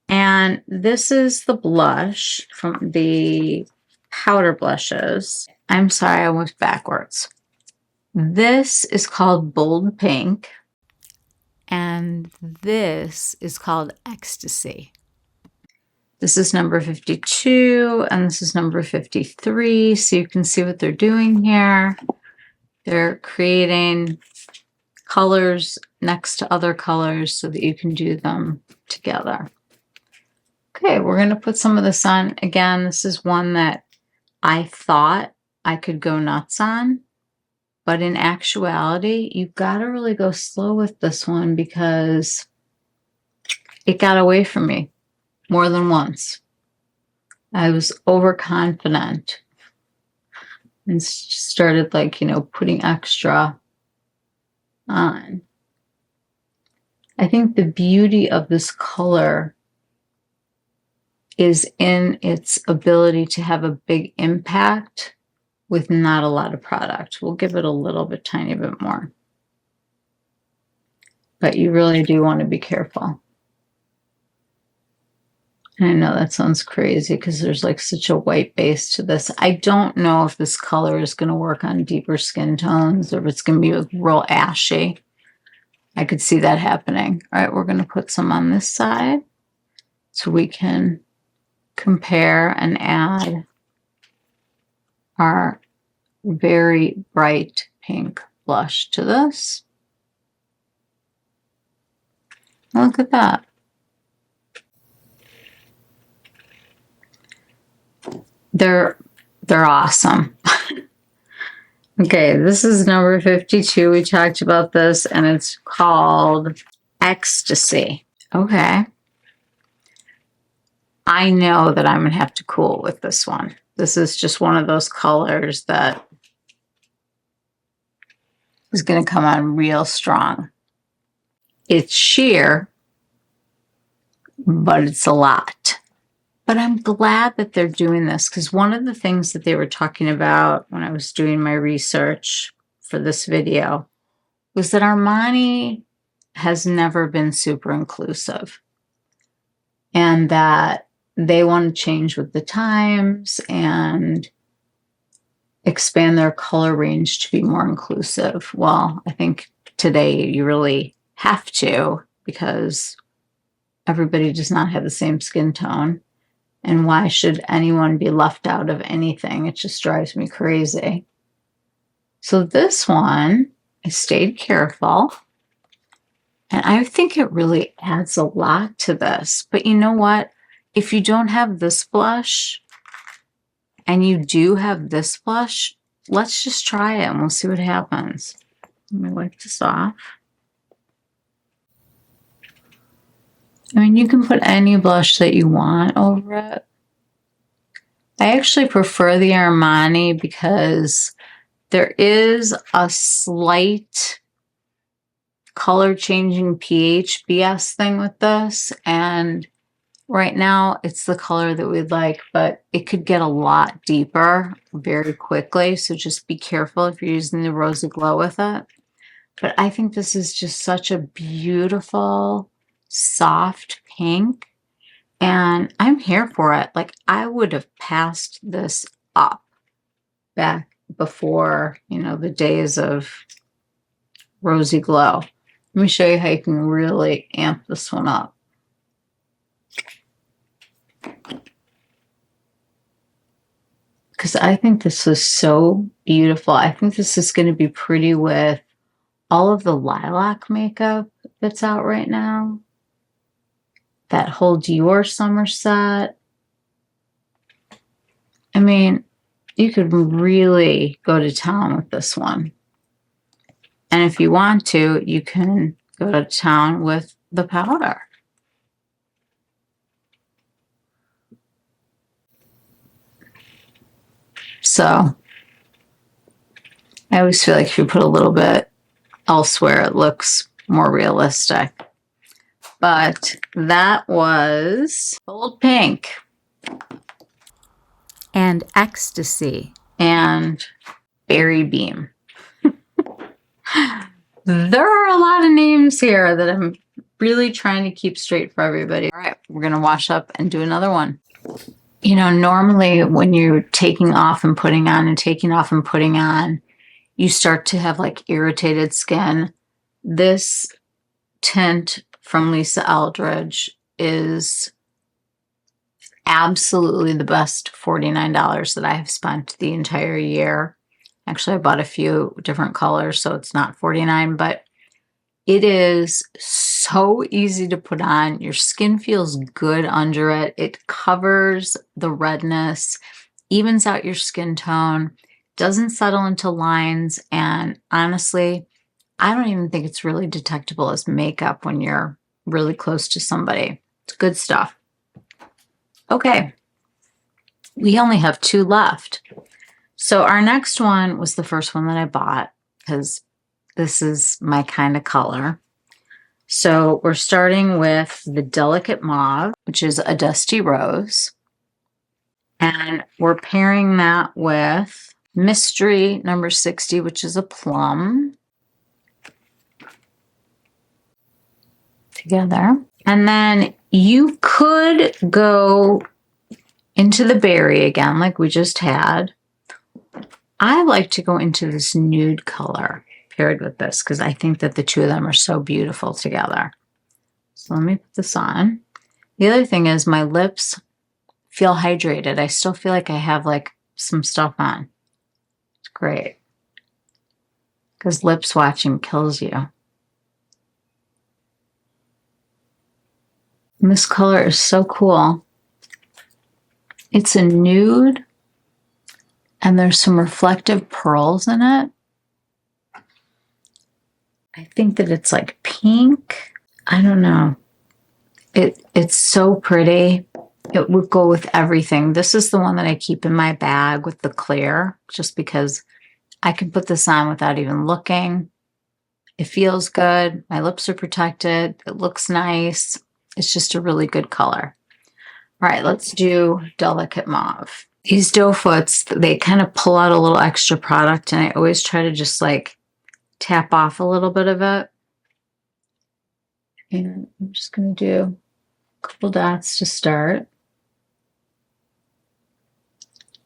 And this is the blush from the powder blushes. I'm sorry, I went backwards. This is called Bold Pink. And this is called Ecstasy. This is number 52, and this is number 53. So you can see what they're doing here. They're creating colors next to other colors so that you can do them together. Okay, we're going to put some of this on. Again, this is one that I thought I could go nuts on. But in actuality, you've got to really go slow with this one because it got away from me more than once. I was overconfident and started like, you know, putting extra on. I think the beauty of this color is in its ability to have a big impact with not a lot of product. We'll give it a little bit, tiny bit more. But you really do want to be careful. And I know that sounds crazy because there's like such a white base to this. I don't know if this color is going to work on deeper skin tones or if it's going to be like real ashy. I could see that happening. All right, we're going to put some on this side so we can compare and add our very bright pink blush to this. Look at that. They're awesome. Okay, this is number 52. We talked about this and it's called Ecstasy. Okay. I know that I'm going to have to cool with this one. This is just one of those colors that is going to come on real strong. It's sheer, but it's a lot. But I'm glad that they're doing this because one of the things that they were talking about when I was doing my research for this video was that Armani has never been super inclusive and that they want to change with the times and expand their color range to be more inclusive. Well, I think today you really have to because everybody does not have the same skin tone. And why should anyone be left out of anything? It just drives me crazy. So this one, I stayed careful. And I think it really adds a lot to this. But you know what? If you don't have this blush and you do have this blush, let's just try it and we'll see what happens. Let me wipe this off. I mean, you can put any blush that you want over it. I actually prefer the Armani because there is a slight color changing pH BS thing with this. And right now it's the color that we'd like, but it could get a lot deeper very quickly. So just be careful if you're using the Rosy Glow with it. But I think this is just such a beautiful, soft pink. And I'm here for it. Like I would have passed this up back before, you know, the days of Rosy Glow. Let me show you how you can really amp this one up. Because I think this is so beautiful. I think this is going to be pretty with all of the lilac makeup that's out right now. That whole Dior summer set. I mean, you could really go to town with this one. And if you want to, you can go to town with the powder. So I always feel like if you put a little bit elsewhere, it looks more realistic. But that was Bold Pink and Ecstasy and Berry Beam. There are a lot of names here that I'm really trying to keep straight for everybody. All right, we're going to wash up and do another one. You know, normally when you're taking off and putting on and taking off and putting on, you start to have like irritated skin. This tint from Lisa Eldridge is absolutely the best $49 that I have spent the entire year. Actually, I bought a few different colors, so it's not $49, but it is so easy to put on. Your skin feels good under it. It covers the redness, evens out your skin tone, doesn't settle into lines, and honestly, I don't even think it's really detectable as makeup when you're really close to somebody. It's good stuff. Okay, we only have 2 left. So our next one was the first one that I bought because this is my kind of color. So we're starting with the Delicate Mauve, which is a dusty rose. And we're pairing that with Mystery number 60, which is a plum. Together. And then you could go into the berry again, like we just had. I like to go into this nude color paired with this because I think that the two of them are so beautiful together. So let me put this on. The other thing is my lips feel hydrated. I still feel like I have like some stuff on. It's great. Because lip swatching kills you. And this color is so cool. It's a nude, and there's some reflective pearls in it. I think that it's like pink. I don't know. It's so pretty. It would go with everything. This is the one that I keep in my bag with the clear, just because I can put this on without even looking. It feels good. My lips are protected. It looks nice. It's just a really good color. All right, let's do Delicate Mauve. These doe foots, they kind of pull out a little extra product, and I always try to just like tap off a little bit of it. And I'm just going to do a couple dots to start.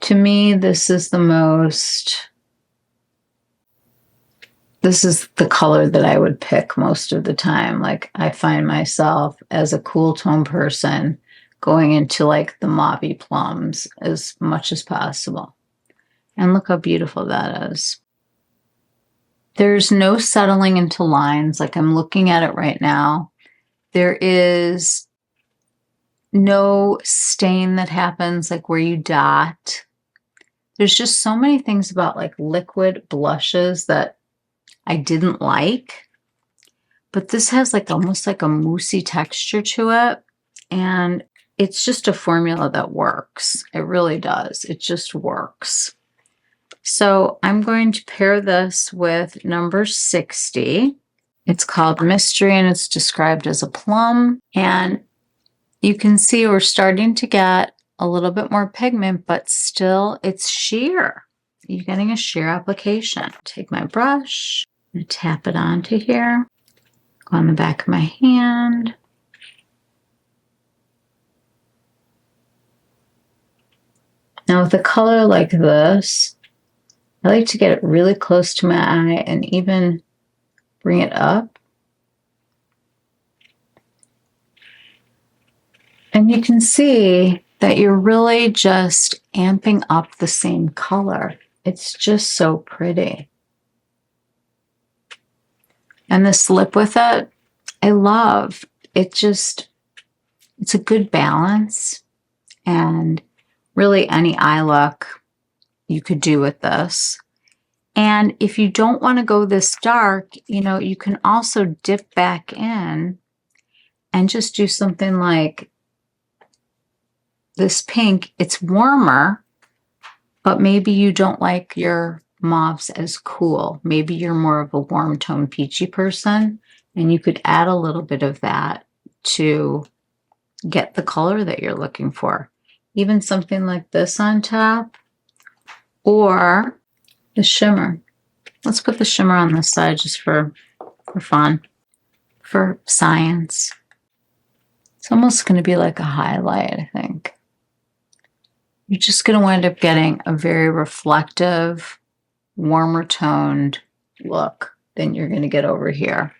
To me, this is the color that I would pick most of the time. Like I find myself as a cool tone person going into like the mauvey plums as much as possible. And look how beautiful that is. There's no settling into lines. Like I'm looking at it right now. There is no stain that happens like where you dot. There's just so many things about like liquid blushes that I didn't like, but this has like almost like a moussey texture to it, and it's just a formula that works. It really does. It just works. So I'm going to pair this with number 60. It's called Mystery, and it's described as a plum, and you can see we're starting to get a little bit more pigment, but still it's sheer. You're getting a sheer application. Take my brush. I'm going to tap it onto here, go on the back of my hand. Now with a color like this, I like to get it really close to my eye and even bring it up. And you can see that you're really just amping up the same color. It's just so pretty. And this lip with it, I love. It's a good balance. And really any eye look you could do with this. And if you don't want to go this dark, you know, you can also dip back in and just do something like this pink. It's warmer, but maybe you don't like your mauves as cool. Maybe you're more of a warm tone peachy person, and you could add a little bit of that to get the color that you're looking for. Even something like this on top, or the shimmer. Let's put the shimmer on this side just for for fun, for science. It's almost going to be like a highlight, I think. You're just going to wind up getting a very reflective, warmer toned look than you're going to get over here.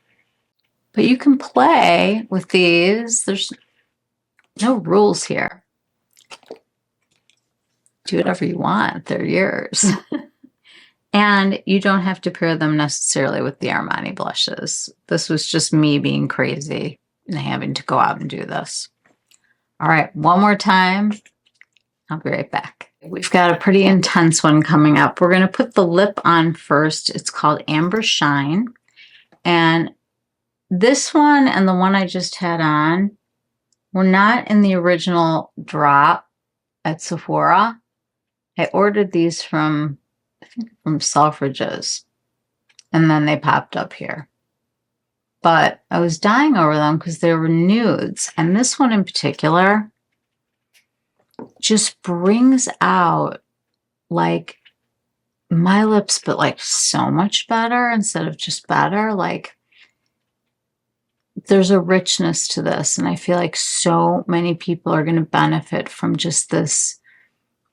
But you can play with these. There's no rules here. Do whatever you want. They're yours. And you don't have to pair them necessarily with the Armani blushes. This was just me being crazy and having to go out and do this. All right, one more time. I'll be right back. We've got a pretty intense one coming up. We're going to put the lip on first. It's called Amber Shine. And this one and the one I just had on were not in the original drop at Sephora. I ordered these from, I think, from Selfridges, and then they popped up here. But I was dying over them because they were nudes. And this one in particular just brings out like my lips, but like so much better instead of just better. Like there's a richness to this. And I feel like so many people are going to benefit from just this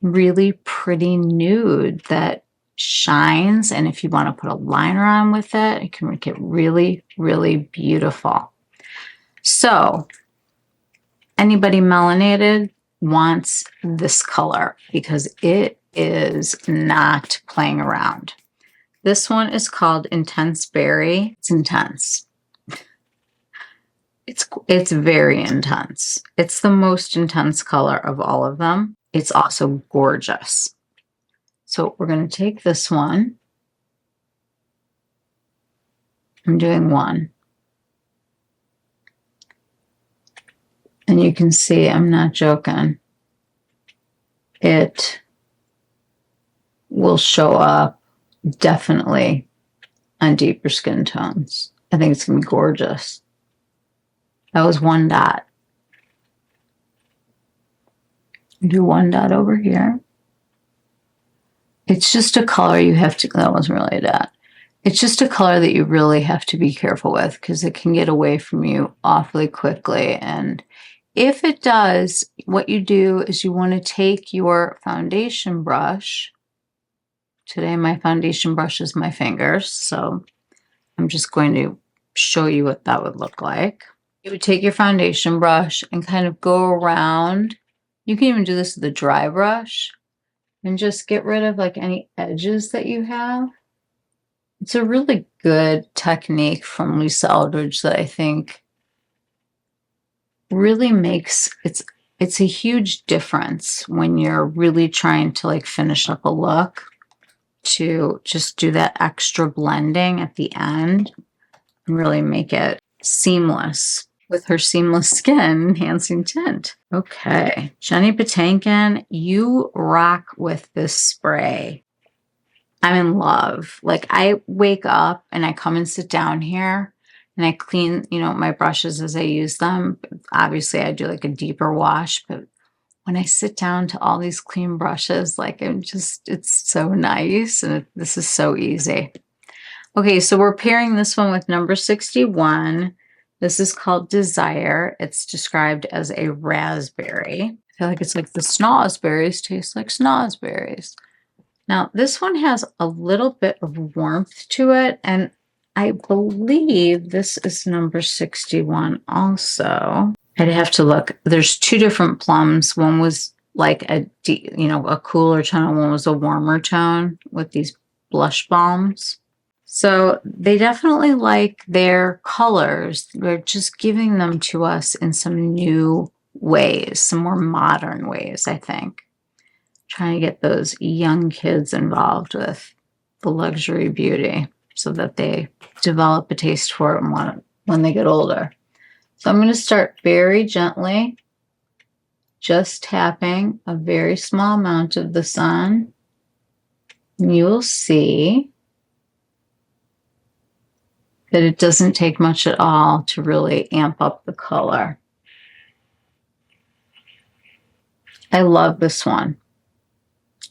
really pretty nude that shines. And if you want to put a liner on with it, it can make it really, really beautiful. So anybody melanated wants this color because it is not playing around. This one is called Intense Berry. It's intense. It's very intense. It's the most intense color of all of them. It's also gorgeous. So we're going to take this one. I'm doing one. And you can see I'm not joking. It will show up definitely on deeper skin tones. I think it's going to be gorgeous. That was one dot. Do one dot over here. It's just a color you have to, that wasn't really a dot. It's just a color that you really have to be careful with because it can get away from you awfully quickly. And if it does, what you do is you want to take your foundation brush. Today my foundation brush is my fingers, so I'm just going to show you what that would look like. You would take your foundation brush and kind of go around. You can even do this with a dry brush and just get rid of like any edges that you have. It's a really good technique from Lisa Eldridge that I think really makes, it's a huge difference when you're really trying to like finish up a look, to just do that extra blending at the end and really make it seamless with her seamless skin enhancing tint. Okay, Jenny Patinkin, you rock with this spray. I'm in love. Like I wake up and I come and sit down here and I clean, you know, my brushes as I use them. Obviously I do like a deeper wash, but when I sit down to all these clean brushes, like it's so nice. And this is so easy. Okay, so we're pairing this one with number 61. This is called Desire. It's described as a raspberry. I feel like it's like the snozberries taste like snozberries. Now, this one has a little bit of warmth to it, and I believe this is number 61 also. I'd have to look. There's two different plums. One was like a cooler tone. One was a warmer tone with these blush balms. So they definitely like their colors. They're just giving them to us in some new ways, some more modern ways, I think. Trying to get those young kids involved with the luxury beauty so that they develop a taste for it when they get older. So I'm going to start very gently, just tapping a very small amount of the sun. And you will see that it doesn't take much at all to really amp up the color. I love this one.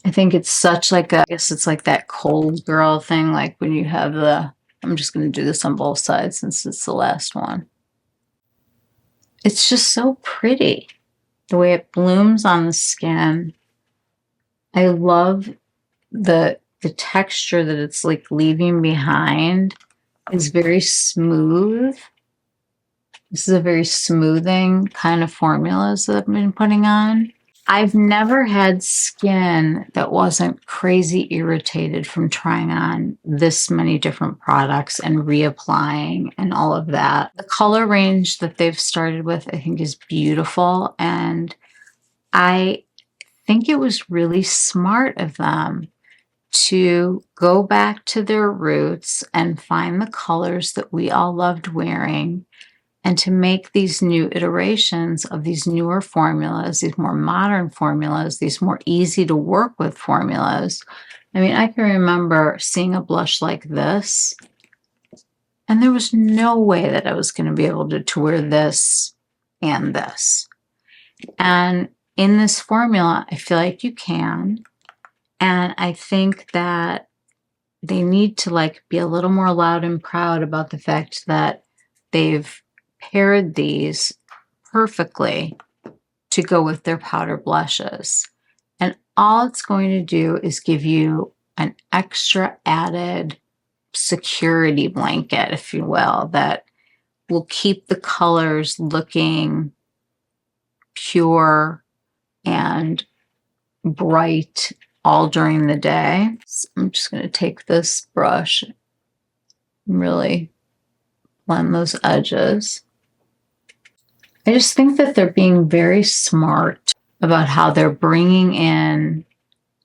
I think it's such like I guess it's like that cold girl thing, like when you have the I'm just going to do this on both sides since it's the last one. It's just so pretty. The way it blooms on the skin. I love the texture that it's like leaving behind. It's very smooth. This is a very smoothing kind of formulas that I've been putting on. I've never had skin that wasn't crazy irritated from trying on this many different products and reapplying and all of that. The color range that they've started with, I think, is beautiful. And I think it was really smart of them to go back to their roots and find the colors that we all loved wearing, and to make these new iterations of these newer formulas, these more modern formulas, these more easy to work with formulas. I mean, I can remember seeing a blush like this, and there was no way that I was going to be able to wear this and this. And in this formula, I feel like you can. And I think that they need to like be a little more loud and proud about the fact that they've paired these perfectly to go with their powder blushes. And all it's going to do is give you an extra added security blanket, if you will, that will keep the colors looking pure and bright all during the day. So I'm just going to take this brush and really blend those edges. I just think that they're being very smart about how they're bringing in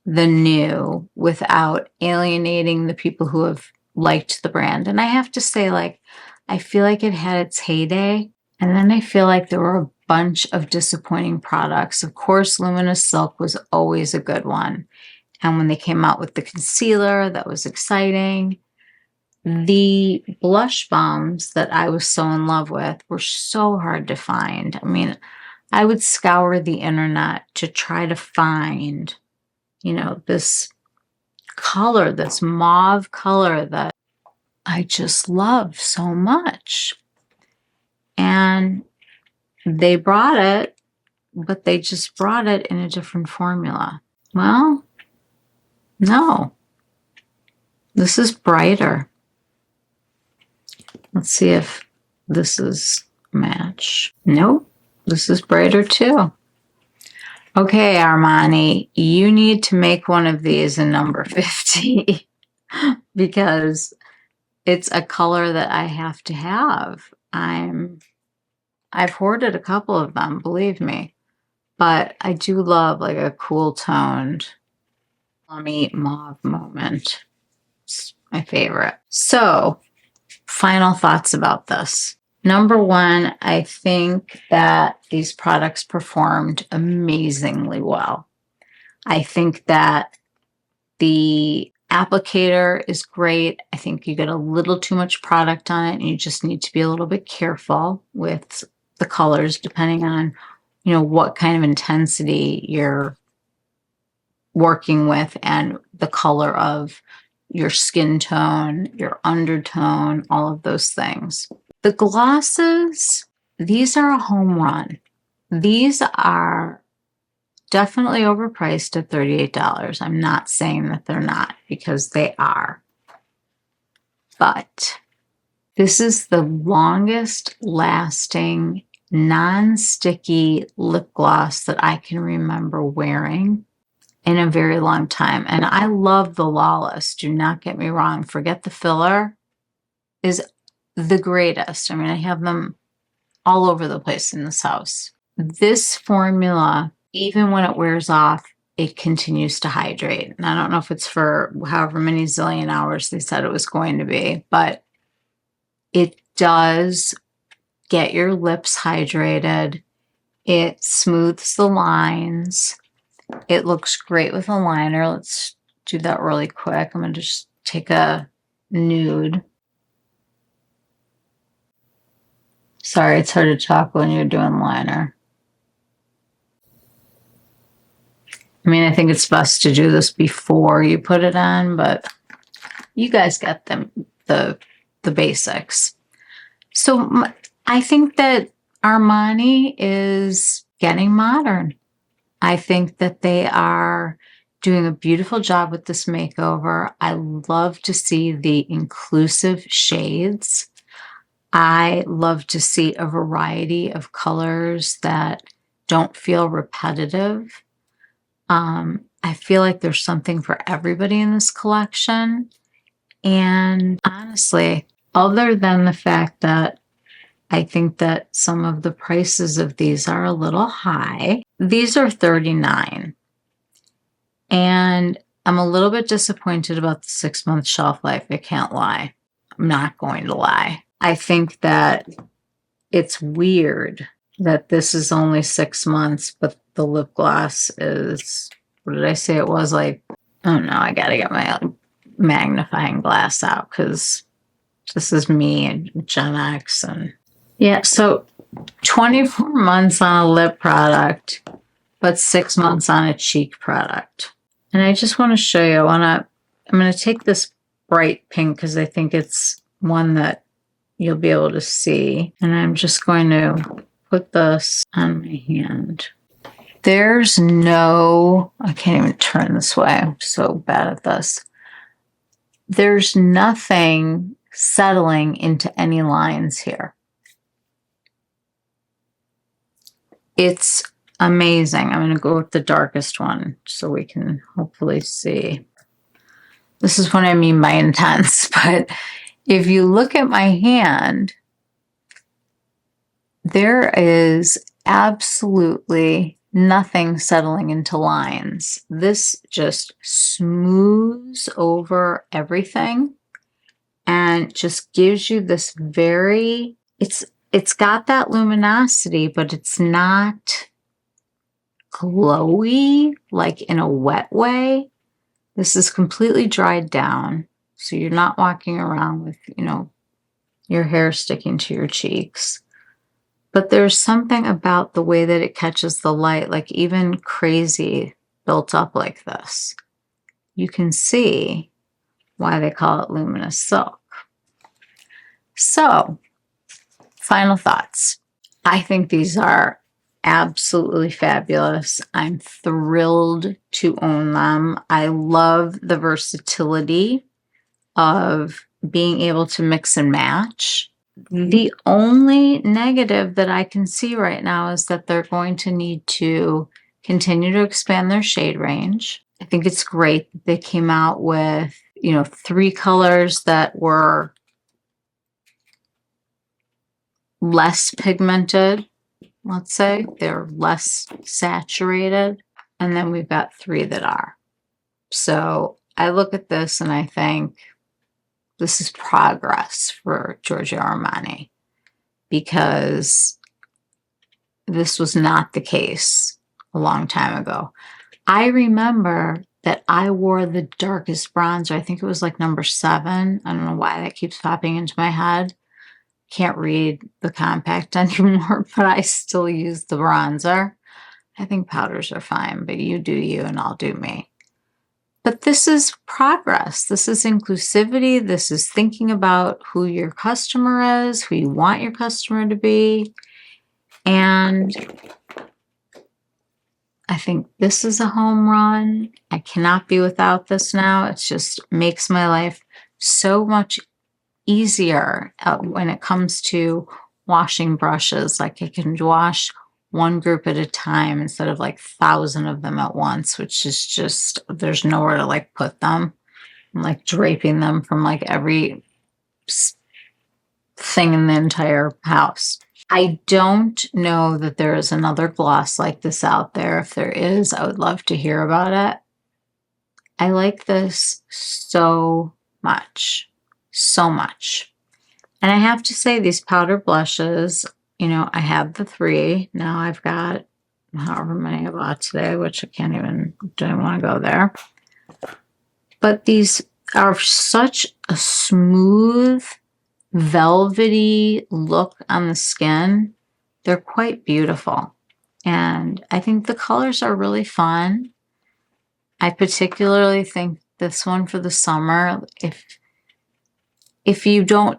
the new without alienating the people who have liked the brand. And I have to say, like, I feel like it had its heyday, and then I feel like there were a bunch of disappointing products. Of course, Luminous Silk was always a good one. And when they came out with the concealer, that was exciting. The blush balms that I was so in love with were so hard to find. I mean, I would scour the internet to try to find, you know, this color, this mauve color that I just love so much. And they brought it, but they just brought it in a different formula. Well, no, this is brighter. Let's see if this is match. Nope, this is brighter too. Okay, Armani, you need to make one of these in number 50 because it's a color that I have to have. I've hoarded a couple of them, believe me, but I do love like a cool toned plummy mauve moment. It's my favorite. So, final thoughts about this. Number one, I think that these products performed amazingly well. I think that the applicator is great. I think you get a little too much product on it, and you just need to be a little bit careful with the colors depending on, you know, what kind of intensity you're working with and the color of your skin tone, your undertone, all of those things. The glosses, these are a home run. These are definitely overpriced at $38. I'm not saying that they're not, because they are. But this is the longest lasting, non-sticky lip gloss that I can remember wearing in a very long time. And I love the Lawless. Do not get me wrong. Forget the filler is the greatest. I mean, I have them all over the place in this house. This formula, even when it wears off, it continues to hydrate. And I don't know if it's for however many zillion hours they said it was going to be, but it does get your lips hydrated. It smooths the lines. It looks great with a liner. Let's do that really quick. I'm going to just take a nude. Sorry, it's hard to talk when you're doing liner. I mean, I think it's best to do this before you put it on, but you guys get the the basics. So I think that Armani is getting modern. I think that they are doing a beautiful job with this makeover. I love to see the inclusive shades. I love to see a variety of colors that don't feel repetitive. I feel like there's something for everybody in this collection. And honestly, other than the fact that I think that some of the prices of these are a little high, these are $39. And I'm a little bit disappointed about the 6-month shelf life. I can't lie. I'm not going to lie. I think that it's weird that this is only 6 months, but the lip gloss is, what did I say it was? Like, oh no, I gotta get my magnifying glass out because this is me and Gen X. And yeah, so 24 months on a lip product, but 6 months on a cheek product. And I just want to show you, I'm going to take this bright pink because I think it's one that you'll be able to see. And I'm just going to put this on my hand. There's no, I can't even turn this way. I'm so bad at this. There's nothing settling into any lines here. It's amazing. I'm going to go with the darkest one so we can hopefully see. This is what I mean by intense, but if you look at my hand, there is absolutely nothing settling into lines. This just smooths over everything and just gives you this very, it's got that luminosity, but it's not glowy, like in a wet way. This is completely dried down, so you're not walking around with, your hair sticking to your cheeks. But there's something about the way that it catches the light, like even crazy built up like this. You can see why they call it Luminous Silk. So, final thoughts. I think these are absolutely fabulous. I'm thrilled to own them. I love the versatility of being able to mix and match. The only negative that I can see right now is that they're going to need to continue to expand their shade range. I think it's great that they came out with, 3 colors that were less pigmented. Let's say they're less saturated, and then we've got 3 that are. So I look at this and I think this is progress for Giorgio Armani, because this was not the case a long time ago. I remember that I wore the darkest bronzer. I think it was like number 7. I don't know why that keeps popping into my head. Can't read the compact anymore, but I still use the bronzer. I think powders are fine, but you do you and I'll do me. But this is progress. This is inclusivity. This is thinking about who your customer is, who you want your customer to be. And I think this is a home run. I cannot be without this now. It just makes my life so much easier when it comes to washing brushes. Like I can wash one group at a time instead of like 1,000 of them at once, which is just, there's nowhere to like put them. I'm like draping them from like every thing in the entire house. I don't know that there is another gloss like this out there. If there is, I would love to hear about it. I like this so much. So much. And I have to say, these powder blushes, I have the 3. Now I've got however many I bought today, which I can't even, don't want to go there. But these are such a smooth, velvety look on the skin. They're quite beautiful. And I think the colors are really fun. I particularly think this one for the summer, if you don't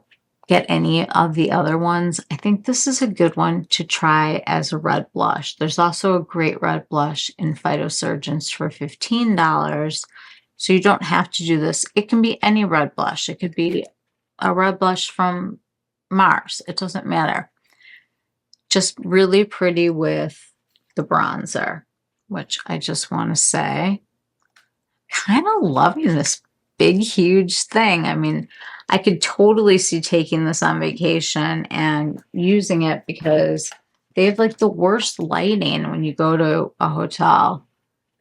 get any of the other ones, I think this is a good one to try as a red blush. There's also a great red blush in Phytosurgeons for $15. So you don't have to do this. It can be any red blush. It could be a red blush from Mars. It doesn't matter. Just really pretty with the bronzer, which I just want to say, kind of loving this big, huge thing. I mean, I could totally see taking this on vacation and using it because they have like the worst lighting when you go to a hotel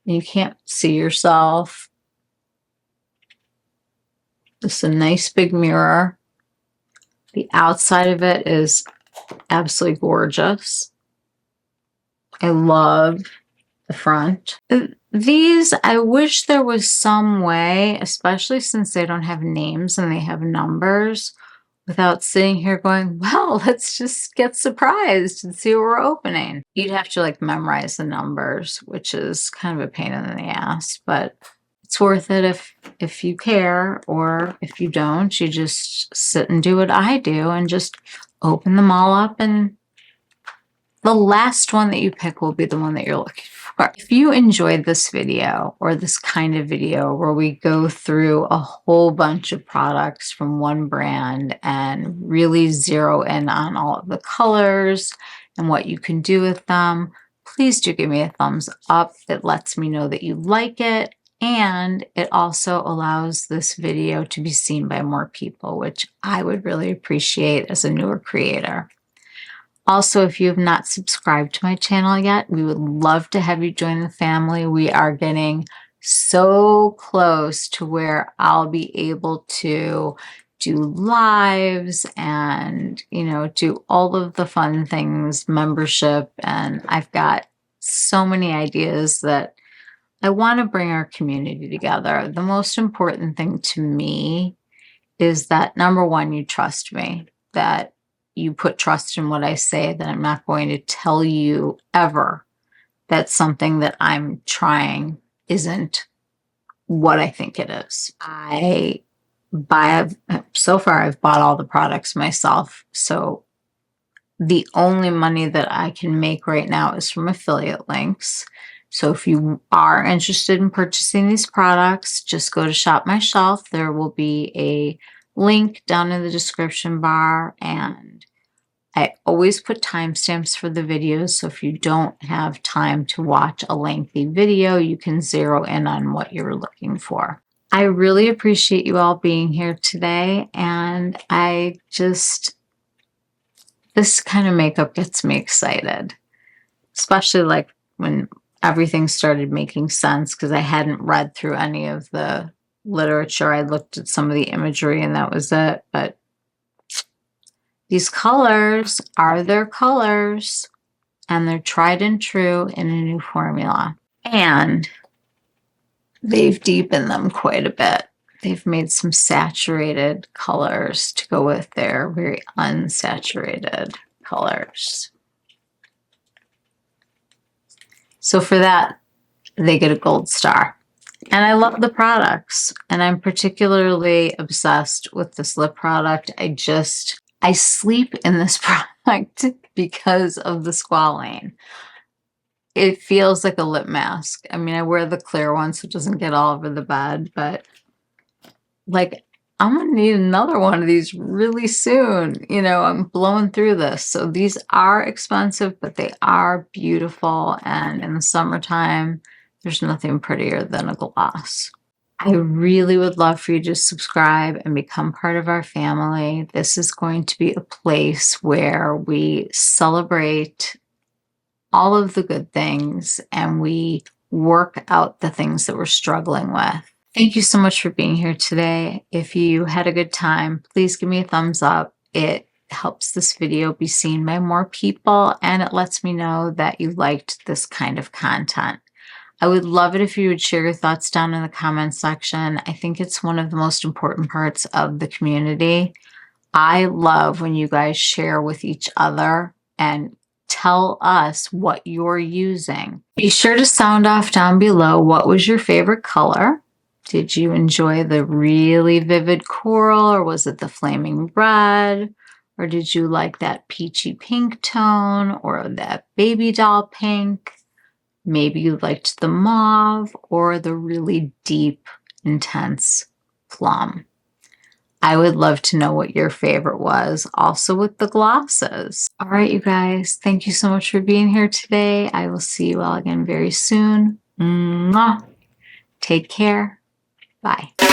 and you can't see yourself. This is a nice big mirror. The outside of it is absolutely gorgeous. I love the front. These, I wish there was some way, especially since they don't have names and they have numbers, without sitting here going, well, let's just get surprised and see what we're opening. You'd have to like memorize the numbers, which is kind of a pain in the ass, but it's worth it if you care, or if you don't, you just sit and do what I do and just open them all up, and the last one that you pick will be the one that you're looking for. If you enjoyed this video, or this kind of video where we go through a whole bunch of products from one brand and really zero in on all of the colors and what you can do with them, please do give me a thumbs up. It lets me know that you like it, and it also allows this video to be seen by more people, which I would really appreciate as a newer creator. Also, if you have not subscribed to my channel yet, we would love to have you join the family. We are getting so close to where I'll be able to do lives and, you know, do all of the fun things, membership, and I've got so many ideas that I want to bring our community together. The most important thing to me is that, number one, you trust me, that you put trust in what I say, that I'm not going to tell you ever that something that I'm trying isn't what I think it is. So far, I've bought all the products myself. So the only money that I can make right now is from affiliate links. So if you are interested in purchasing these products, just go to Shop My Shelf. There will be a link down in the description bar, and I always put timestamps for the videos. So if you don't have time to watch a lengthy video, you can zero in on what you're looking for. I really appreciate you all being here today, and this kind of makeup gets me excited, especially like when everything started making sense, because I hadn't read through any of the literature. I looked at some of the imagery and that was it. But these colors are their colors, and they're tried and true in a new formula. And they've deepened them quite a bit. They've made some saturated colors to go with their very unsaturated colors. So for that, they get a gold star. And I love the products. And I'm particularly obsessed with this lip product. I sleep in this product because of the Squalane. It feels like a lip mask. I mean, I wear the clear one so it doesn't get all over the bed, but like, I'm going to need another one of these really soon. You know, I'm blowing through this. So these are expensive, but they are beautiful. And in the summertime, there's nothing prettier than a gloss. I really would love for you to subscribe and become part of our family. This is going to be a place where we celebrate all of the good things and we work out the things that we're struggling with. Thank you so much for being here today. If you had a good time, please give me a thumbs up. It helps this video be seen by more people, and it lets me know that you liked this kind of content. I would love it if you would share your thoughts down in the comments section. I think it's one of the most important parts of the community. I love when you guys share with each other and tell us what you're using. Be sure to sound off down below. What was your favorite color? Did you enjoy the really vivid coral, or was it the flaming red? Or did you like that peachy pink tone or that baby doll pink? Maybe you liked the mauve or the really deep, intense plum. I would love to know what your favorite was, also with the glosses. All right, you guys, thank you so much for being here today. I will see you all again very soon. Mwah. Take care. Bye.